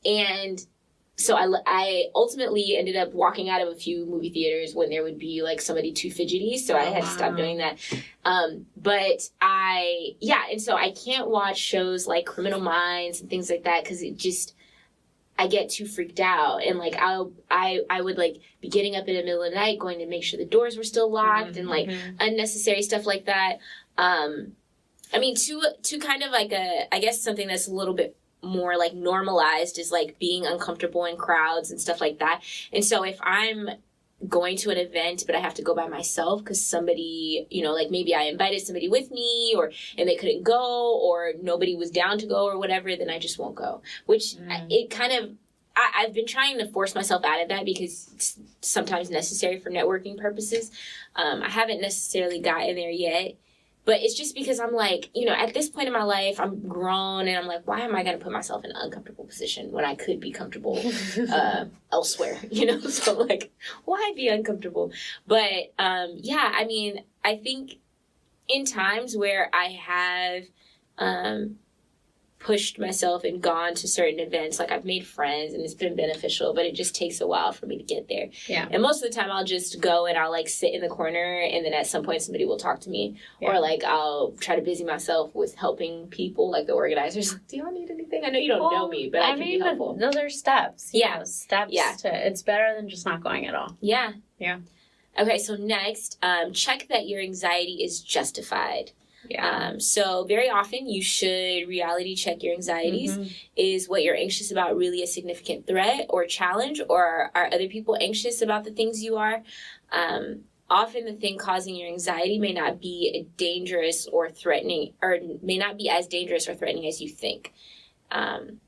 And so I ultimately ended up walking out of a few movie theaters when there would be, like, somebody too fidgety, so I had to stop doing that. But and so I can't watch shows like Criminal Minds and things like that because I get too freaked out, and, like, I would, like, be getting up in the middle of the night going to make sure the doors were still locked and, like, unnecessary stuff like that. I mean, to kind of, like, I guess something that's a little bit more, like, normalized is, like, being uncomfortable in crowds and stuff like that. And so if I'm going to an event but I have to go by myself because somebody, like, maybe I invited somebody with me and they couldn't go or nobody was down to go or whatever, then I just won't go. Which it kind of, I've been trying to force myself out of that because it's sometimes necessary for networking purposes. I haven't necessarily gotten there yet, but it's just because I'm like, you know, at this point in my life, I'm grown and I'm like, why am I going to put myself in an uncomfortable position when I could be comfortable elsewhere, you know? So like, why be uncomfortable? But yeah, I mean, I think in times where I have pushed myself and gone to certain events, like I've made friends and it's been beneficial, but it just takes a while for me to get there. Yeah. And most of the time I'll just go and I'll like sit in the corner and then at some point somebody will talk to me, or like I'll try to busy myself with helping people, like the organizers. Like, do y'all need anything? I know you don't know me, but I can be helpful. Those are steps. Yeah. Steps. Yeah. It's better than just not going at all. Yeah. Yeah. Okay, so next, check that your anxiety is justified. Yeah. So very often you should reality check your anxieties. Mm-hmm. Is what you're anxious about really a significant threat or challenge, or are other people anxious about the things you are? Often the thing causing your anxiety may not be dangerous or threatening, or may not be as dangerous or threatening as you think. And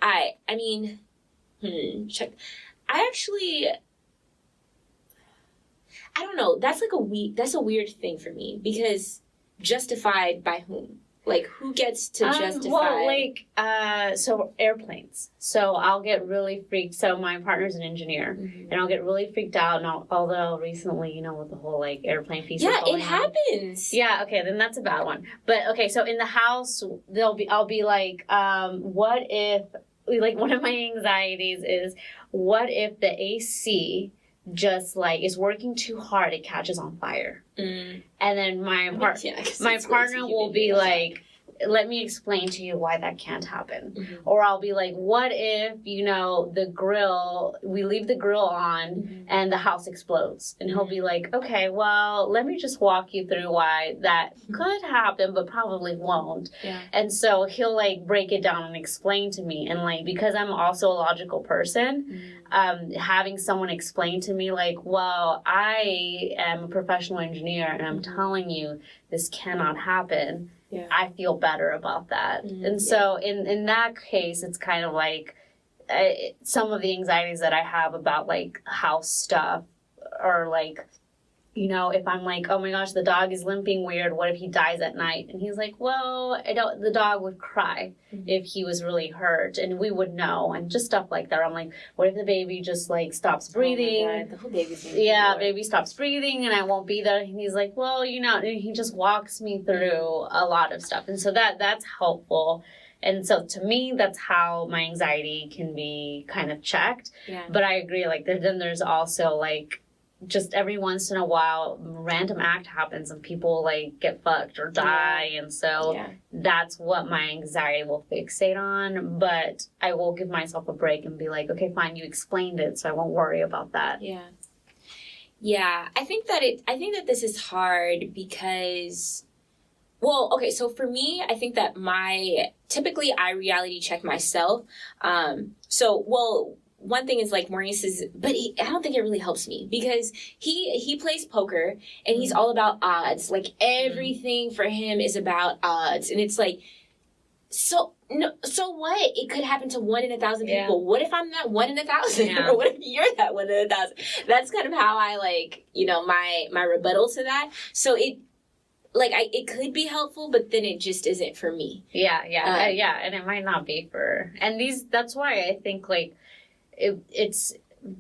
I mean, check. I don't know. That's like that's a weird thing for me, because justified by whom? Like, who gets to justify? Well, like, so airplanes. So I'll get really freaked. So my partner's an engineer, and I'll get really freaked out. And although recently, you know, with the whole like airplane piece. Yeah, it happens. Yeah. Okay, then that's a bad one. But okay, so in the house, I'll be like, what if? Like, one of my anxieties is, what if the AC just like is working too hard, it catches on fire, and then my partner will be like, let me explain to you why that can't happen. Or I'll be like, what if, you know, we leave the grill on and the house explodes? And he'll be like, okay, well, let me just walk you through why that could happen, but probably won't. Yeah. And so he'll like break it down and explain to me. And like, because I'm also a logical person, having someone explain to me like, well, I am a professional engineer and I'm telling you this cannot happen. Yeah. I feel better about that. And so in that case, it's kind of like some of the anxieties that I have about like house stuff, or like, you know, if I'm like, oh my gosh, the dog is limping weird, what if he dies at night? And he's like, well, the dog would cry if he was really hurt, and we would know, and just stuff like that. I'm like, what if the baby just like stops breathing? Oh my God, the whole baby's baby stops breathing and I won't be there. And he's like, well, you know, and he just walks me through a lot of stuff. And so that's helpful. And so to me, that's how my anxiety can be kind of checked. Yeah. But I agree, like then there's also like, just every once in a while, random act happens and people like get fucked or die. And so that's what my anxiety will fixate on. But I will give myself a break and be like, okay, fine, you explained it, so I won't worry about that. Yeah. Yeah. I think that this is hard because, well, okay, so for me, I think that typically I reality check myself. One thing is like Maurice is, but I don't think it really helps me, because he plays poker and he's all about odds. Like everything for him is about odds, and it's like, so what? It could happen to 1 in 1,000 people. What if I'm that 1 in 1,000, or what if you're that 1 in 1,000? That's kind of how I like, you know, my rebuttal to that. So it could be helpful, but then it just isn't for me. Yeah, and it might not be and that's why I think like. It's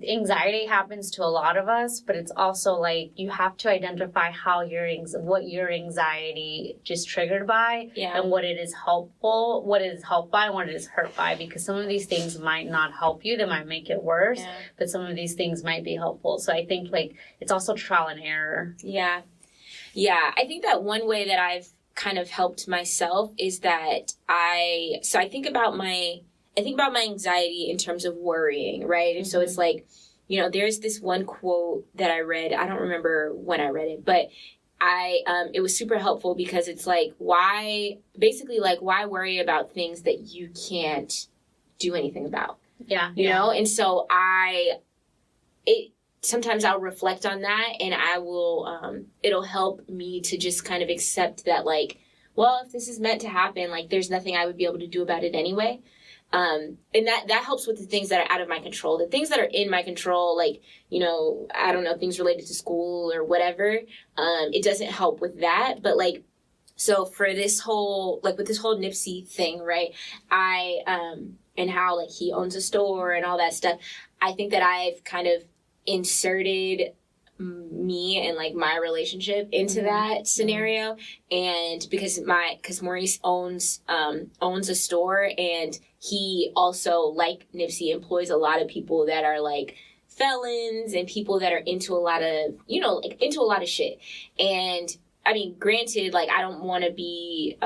anxiety happens to a lot of us, but it's also like you have to identify what your anxiety just triggered by, and what it is helped by, and what it is hurt by. Because some of these things might not help you; they might make it worse. But some of these things might be helpful. So I think like it's also trial and error. Yeah. I think that one way that I've kind of helped myself is that I think about my anxiety in terms of worrying, right? And so it's like, you know, there's this one quote that I read. I don't remember when I read it, but it was super helpful, because it's like, why worry about things that you can't do anything about? Yeah. You know? And so sometimes I'll reflect on that, and I will, it'll help me to just kind of accept that, like, well, if this is meant to happen, like, there's nothing I would be able to do about it anyway. And that helps with the things that are out of my control. The things that are in my control, like, you know, I don't know, things related to school or whatever, it doesn't help with that. But, like, so for this whole, like, with this whole Nipsey thing, right, and how, like, he owns a store and all that stuff, I think that I've kind of inserted me and, like, my relationship into that scenario. And because Maurice owns a store, and he also, like Nipsey, employs a lot of people that are, like, felons and people that are into a lot of, you know, like, into a lot of shit. And I mean, granted, like, I don't want to be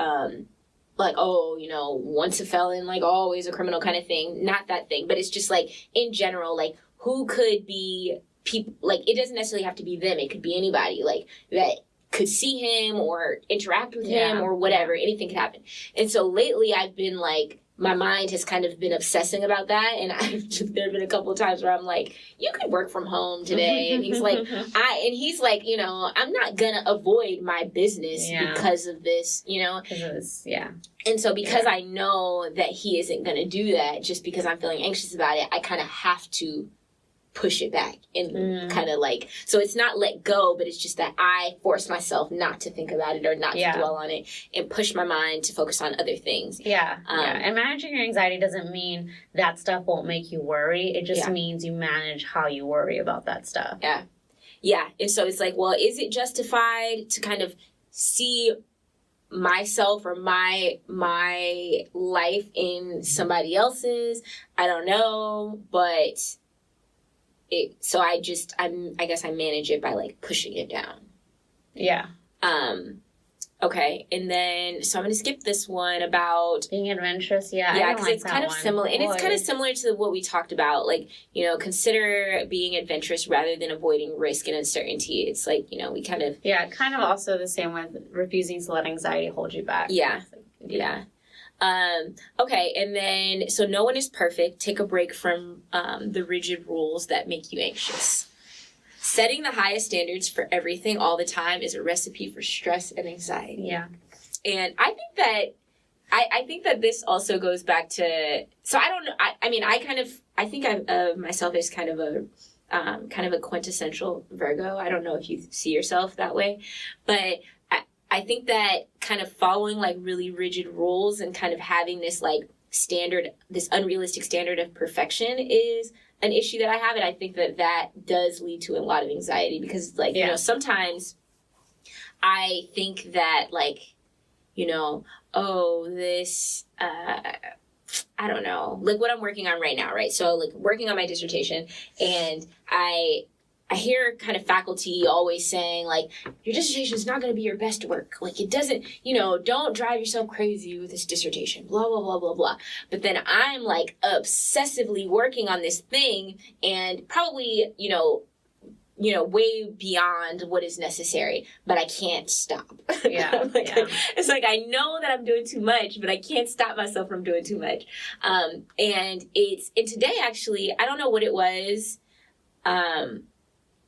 like, oh, you know, once a felon, like, always a criminal kind of thing. Not that thing, but it's just, like, in general, like, who could be people, like, it doesn't necessarily have to be them. It could be anybody, like, that could see him or interact with him or whatever. Anything could happen. And so lately I've been, like, my mind has kind of been obsessing about that. And there have been a couple of times where I'm like, you could work from home today. And he's like, you know, I'm not going to avoid my business because of this, you know? And so because I know that he isn't going to do that just because I'm feeling anxious about it, I kind of have to push it back and kind of, like, so it's not let go, but it's just that I force myself not to think about it or not to dwell on it and push my mind to focus on other things. And managing your anxiety doesn't mean that stuff won't make you worry. It just means you manage how you worry about that stuff. And so it's like, well, is it justified to kind of see myself or my life in somebody else's? I don't know, but I guess I manage it by, like, pushing it down. Okay, and then, so I'm going to skip this one about being adventurous. Because it's kind of similar, and it's kind of similar to what we talked about. Like, you know, consider being adventurous rather than avoiding risk and uncertainty. It's like, you know, we kind of... kind of also the same with refusing to let anxiety hold you back. Okay, and then, so no one is perfect. Take a break from the rigid rules that make you anxious. Setting the highest standards for everything all the time is a recipe for stress and anxiety. And I think that I think that this also goes back to, so I don't know, I think of myself as kind of a quintessential Virgo. I don't know if you see yourself that way, but I think that kind of following, like, really rigid rules and kind of having this, like, standard, this unrealistic standard of perfection is an issue that I have. And I think that does lead to a lot of anxiety because, like, you know, sometimes I think that, like, you know, oh, this, I don't know, like, what I'm working on right now, right? So, like, working on my dissertation, and I hear kind of faculty always saying, like, your dissertation is not going to be your best work. Like, it doesn't, you know, don't drive yourself crazy with this dissertation, blah, blah, blah, blah, blah. But then I'm, like, obsessively working on this thing and probably, you know, way beyond what is necessary, but I can't stop. It's like, I know that I'm doing too much, but I can't stop myself from doing too much. And today, actually, I don't know what it was.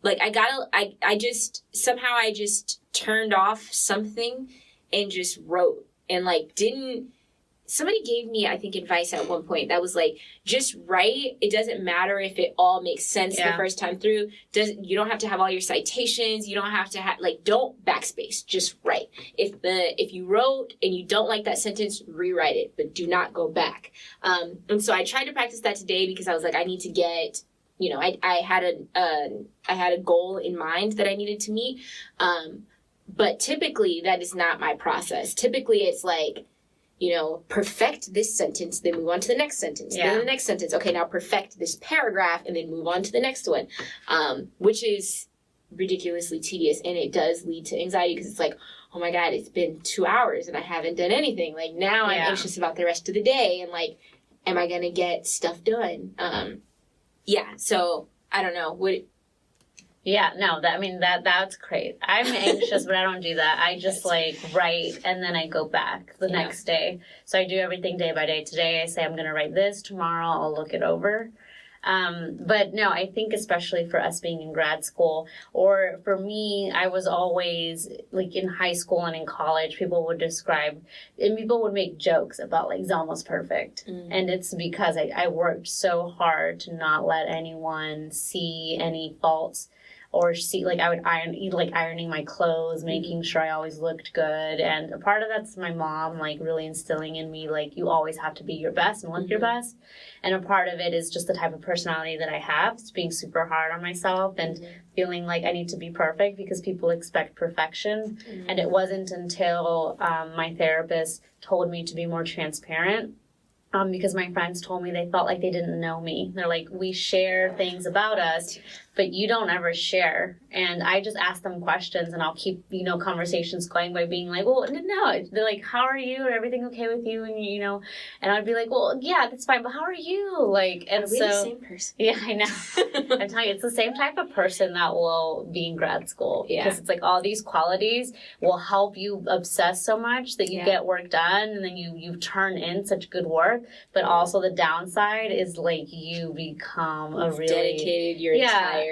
Like, I just turned off something and just wrote and, like, somebody gave me, I think, advice at one point that was like, just write. It doesn't matter if it all makes sense the first time through. You don't have to have all your citations. You don't have to have, like, don't backspace, just write. If you wrote and you don't like that sentence, rewrite it, but do not go back. And so I tried to practice that today because I was like, I need to get, you know, I had a goal in mind that I needed to meet. But typically that is not my process. Typically it's like, you know, perfect this sentence, then move on to the next sentence, then the next sentence. Okay, now perfect this paragraph and then move on to the next one, which is ridiculously tedious. And it does lead to anxiety because it's like, oh my God, it's been 2 hours and I haven't done anything. Like, now I'm anxious about the rest of the day and, like, am I going to get stuff done? So I don't know. That's great. I'm anxious, but I don't do that. I just, like, write and then I go back the next day. So I do everything day by day. Today I say I'm going to write this. Tomorrow I'll look it over. But no, I think especially for us being in grad school, or for me, I was always like in high school and in college, people would make jokes about like Zelma's perfect. And it's because I worked so hard to not let anyone see any faults or see, like I would ironing my clothes, making sure I always looked good. And a part of that's my mom, like really instilling in me, like you always have to be your best and look your best. And a part of it is just the type of personality that I have. It's being super hard on myself and feeling like I need to be perfect because people expect perfection. And it wasn't until my therapist told me to be more transparent. Because my friends told me they felt like they didn't know me. They're like, we share things about us, but you don't ever share. And I just ask them questions and I'll keep, conversations going by being like, well, no. They're like, how are you? Are everything okay with you? And, and I'd be like, well, yeah, that's fine. But how are you? Like, and are we the same person? Yeah, I know. I'm telling you, it's the same type of person that will be in grad school. Yeah. Because it's like all these qualities will help you obsess so much that you get work done and then you turn in such good work. But also the downside is like you become a really dedicated your entire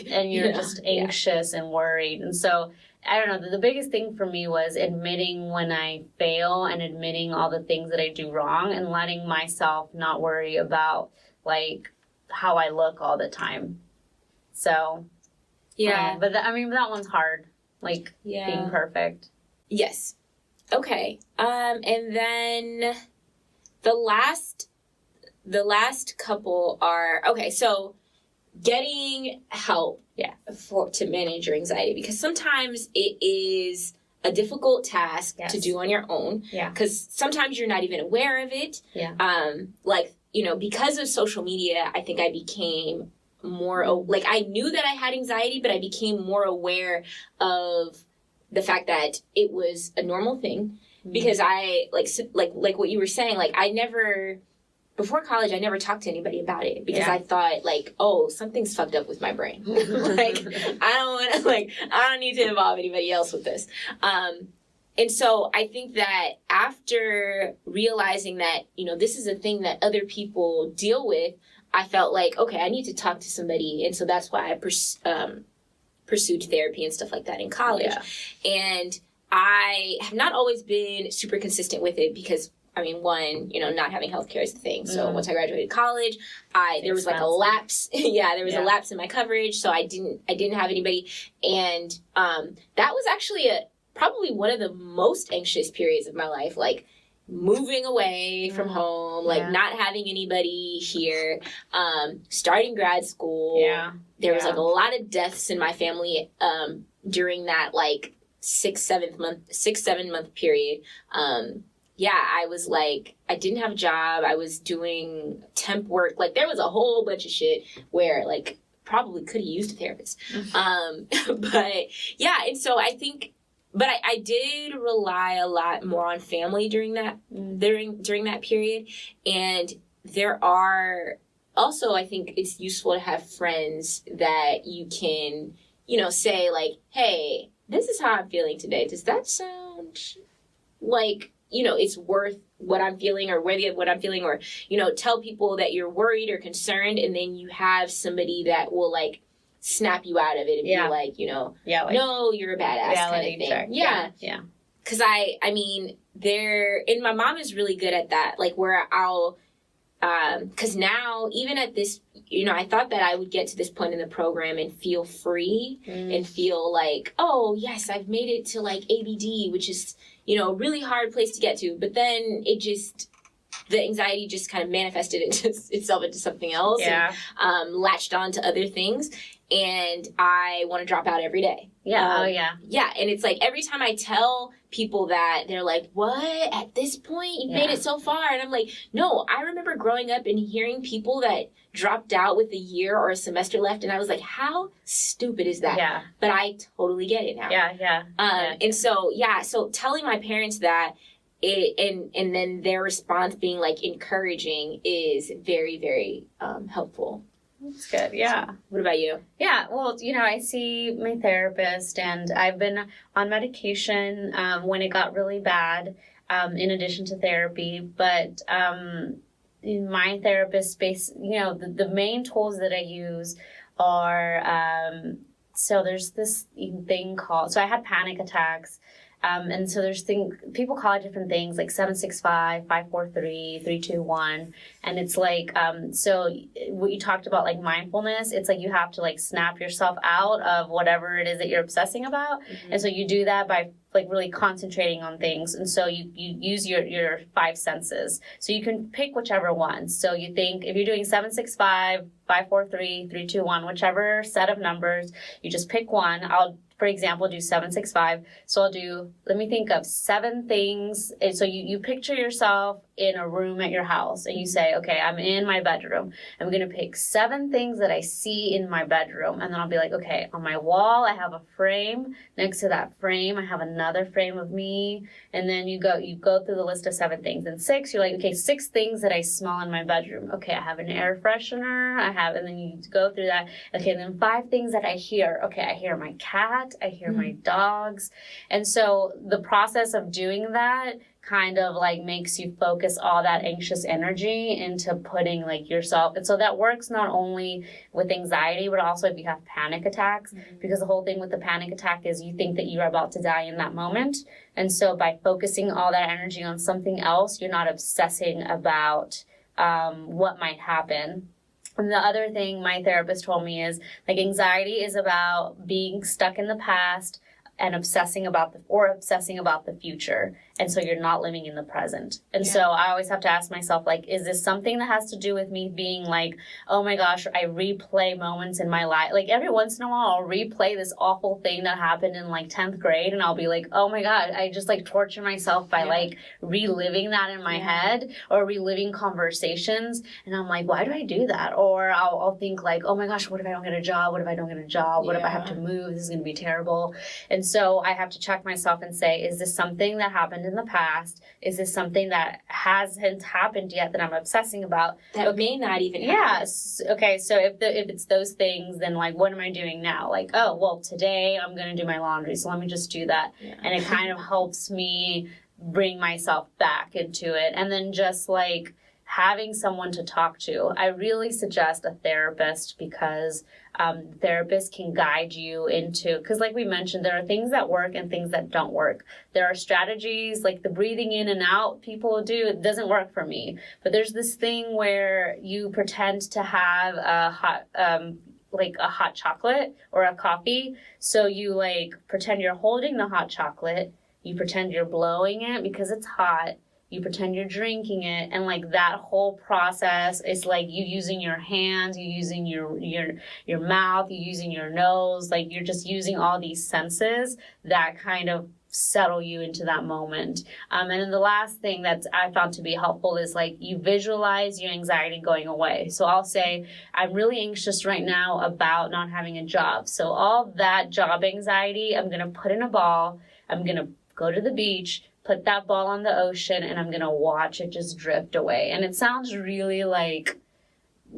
and you're just anxious and worried. And so I don't know, the biggest thing for me was admitting when I fail and admitting all the things that I do wrong and letting myself not worry about like how I look all the time. So but that one's hard, like being perfect. Yes. Okay. And then the last couple are so getting help to manage your anxiety, because sometimes it is a difficult task to do on your own, because sometimes you're not even aware of it. Because of social media, I think I became more like, I knew that I had anxiety, but I became more aware of the fact that it was a normal thing, because I like what you were saying, like before college, I never talked to anybody about it because I thought like, oh, something's fucked up with my brain. Like, I don't need to involve anybody else with this. And so I think that after realizing that, this is a thing that other people deal with, I felt like, okay, I need to talk to somebody. And so that's why I pursued therapy and stuff like that in college. Yeah. And I have not always been super consistent with it because, one, not having healthcare is the thing. So once I graduated college, there was like a lapse. There was a lapse in my coverage. So I didn't have anybody. And that was actually probably one of the most anxious periods of my life. Like, moving away from home, like not having anybody here, starting grad school. There was like a lot of deaths in my family during that like 6-7 month period. I was like, I didn't have a job. I was doing temp work. Like, there was a whole bunch of shit where like probably could have used a therapist. And so I think, but I did rely a lot more on family during that during that period. And there are also, I think it's useful to have friends that you can, say like, hey, this is how I'm feeling today. Does that sound like, it's worth what I'm feeling or worthy of what I'm feeling? Or, tell people that you're worried or concerned, and then you have somebody that will like snap you out of it and be like, no, you're a badass kind of thing. Check. Yeah. Because and my mom is really good at that, like where I'll, because now even at this, I thought that I would get to this point in the program and feel free and feel like, oh yes, I've made it to like ABD, which is, a really hard place to get to. But then the anxiety just kind of manifested itself into something else and latched on to other things. And I want to drop out every day. Yeah. And it's like every time I tell people that, they're like, what? At this point, you made it so far. And I'm like, no, I remember growing up and hearing people that dropped out with a year or a semester left. And I was like, how stupid is that? Yeah. But I totally get it now. And so, so telling my parents that, and then their response being like encouraging is very, very helpful. That's good. Yeah. So, what about you? Yeah. Well, I see my therapist, and I've been on medication when it got really bad, in addition to therapy. But my therapist the main tools that I use are so there's this thing called, so I had panic attacks. And so people call it different things like 765, 543, 321. And it's like, so what you talked about, like mindfulness, it's like you have to like snap yourself out of whatever it is that you're obsessing about. And so you do that by like really concentrating on things. And so you use your 5 senses. So you can pick whichever one. So you think if you're doing 765, 543, 321, whichever set of numbers, you just pick one. I'll, for example, do 765. So I'll do, let me think of 7 things. And so you picture yourself in a room at your house and you say, okay, I'm in my bedroom. I'm going to pick 7 things that I see in my bedroom. And then I'll be like, okay, on my wall, I have a frame. Next to that frame, I have another frame of me. And then you go through the list of 7 things. And 6, you're like, okay, 6 things that I smell in my bedroom. Okay, I have an air freshener. And then you go through that. Okay, and then 5 things that I hear. Okay, I hear my cat. I hear my dogs. And so the process of doing that kind of like makes you focus all that anxious energy into putting like yourself. And so that works not only with anxiety, but also if you have panic attacks, because the whole thing with the panic attack is you think that you're about to die in that moment. And so by focusing all that energy on something else, you're not obsessing about what might happen. And the other thing my therapist told me is like anxiety is about being stuck in the past and obsessing about the future. And so you're not living in the present. And so I always have to ask myself, like, is this something that has to do with me being like, oh my gosh, I replay moments in my life. Like every once in a while, I'll replay this awful thing that happened in like 10th grade. And I'll be like, oh my God, I just like torture myself by like reliving that in my head or reliving conversations. And I'm like, why do I do that? Or I'll think like, oh my gosh, what if I don't get a job? What if I don't get a job? What if I have to move? This is going to be terrible. And so I have to check myself and say, is this something that happened in the past? Is this something that hasn't happened yet that I'm obsessing about? That may not even happen. Yes. Okay, so if it's those things, then like what am I doing now? Like, oh, well, today I'm going to do my laundry, so let me just do that. Yeah. And it kind of helps me bring myself back into it. And then just like having someone to talk to. I really suggest a therapist because therapists can guide you into, because like we mentioned, there are things that work and things that don't work. There are strategies like the breathing in and out people do. It doesn't work for me. But there's this thing where you pretend to have a hot chocolate or a coffee. So you like pretend you're holding the hot chocolate. You pretend you're blowing it because it's hot. You pretend you're drinking it, and like that whole process is like you using your hands, you using your mouth, you using your nose, like you're just using all these senses that kind of settle you into that moment. And then the last thing that I found to be helpful is like you visualize your anxiety going away. So I'll say, I'm really anxious right now about not having a job. So all that job anxiety, I'm going to put in a ball. I'm going to go to the beach, put that ball on the ocean, and I'm going to watch it just drift away. And it sounds really like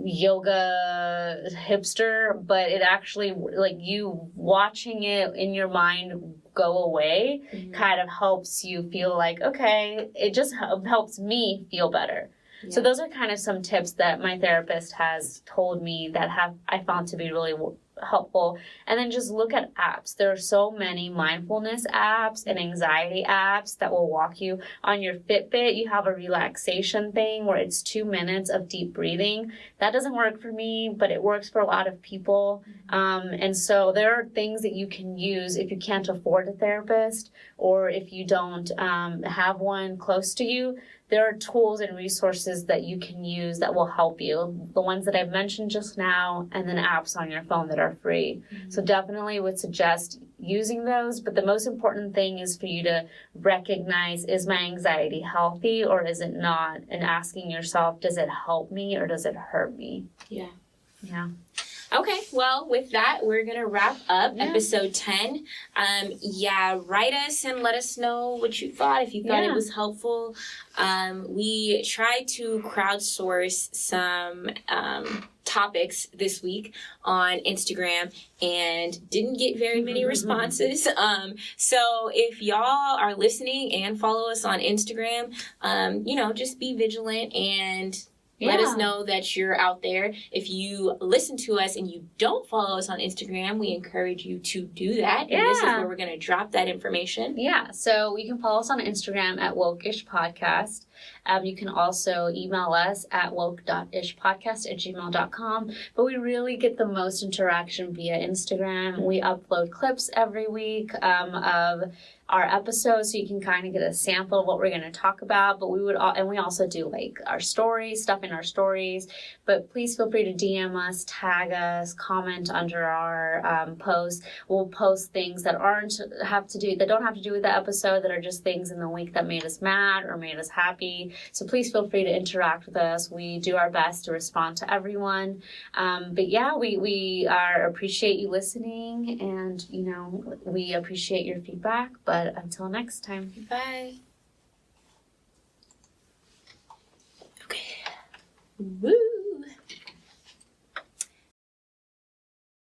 yoga hipster, but it actually, like you watching it in your mind go away kind of helps you feel like, okay, it just helps me feel better. Yeah. So those are kind of some tips that my therapist has told me that I found to be really helpful. And then just look at apps. There are so many mindfulness apps and anxiety apps that will walk you. On your Fitbit, you have a relaxation thing where it's 2 minutes of deep breathing. That doesn't work for me, but it works for a lot of people. And so there are things that you can use if you can't afford a therapist or if you don't have one close to you. There are tools and resources that you can use that will help you. The ones that I've mentioned just now, and then apps on your phone that are free. So definitely would suggest using those. But the most important thing is for you to recognize, is my anxiety healthy or is it not? And asking yourself, does it help me or does it hurt me? Yeah. Okay, well, with that, we're going to wrap up episode 10. Write us and let us know what you thought, if you thought it was helpful. We tried to crowdsource some topics this week on Instagram and didn't get very many responses. So if y'all are listening and follow us on Instagram, just be vigilant and Let us know that you're out there. If you listen to us and you don't follow us on Instagram, we encourage you to do that. And this is where we're going to drop that information. Yeah, so you can follow us on Instagram at Woke.ish podcast. You can also email us at woke.ishpodcast@gmail.com. But we really get the most interaction via Instagram. We upload clips every week of our episodes, so you can kind of get a sample of what we're going to talk about. But we also do like our stories, stuff in our stories. But please feel free to DM us, tag us, comment under our posts. We'll post things that don't have to do with the episode, that are just things in the week that made us mad or made us happy. So please feel free to interact with us. We do our best to respond to everyone. But yeah, we appreciate you listening, and we appreciate your feedback. But until next time. Bye. Okay. Woo.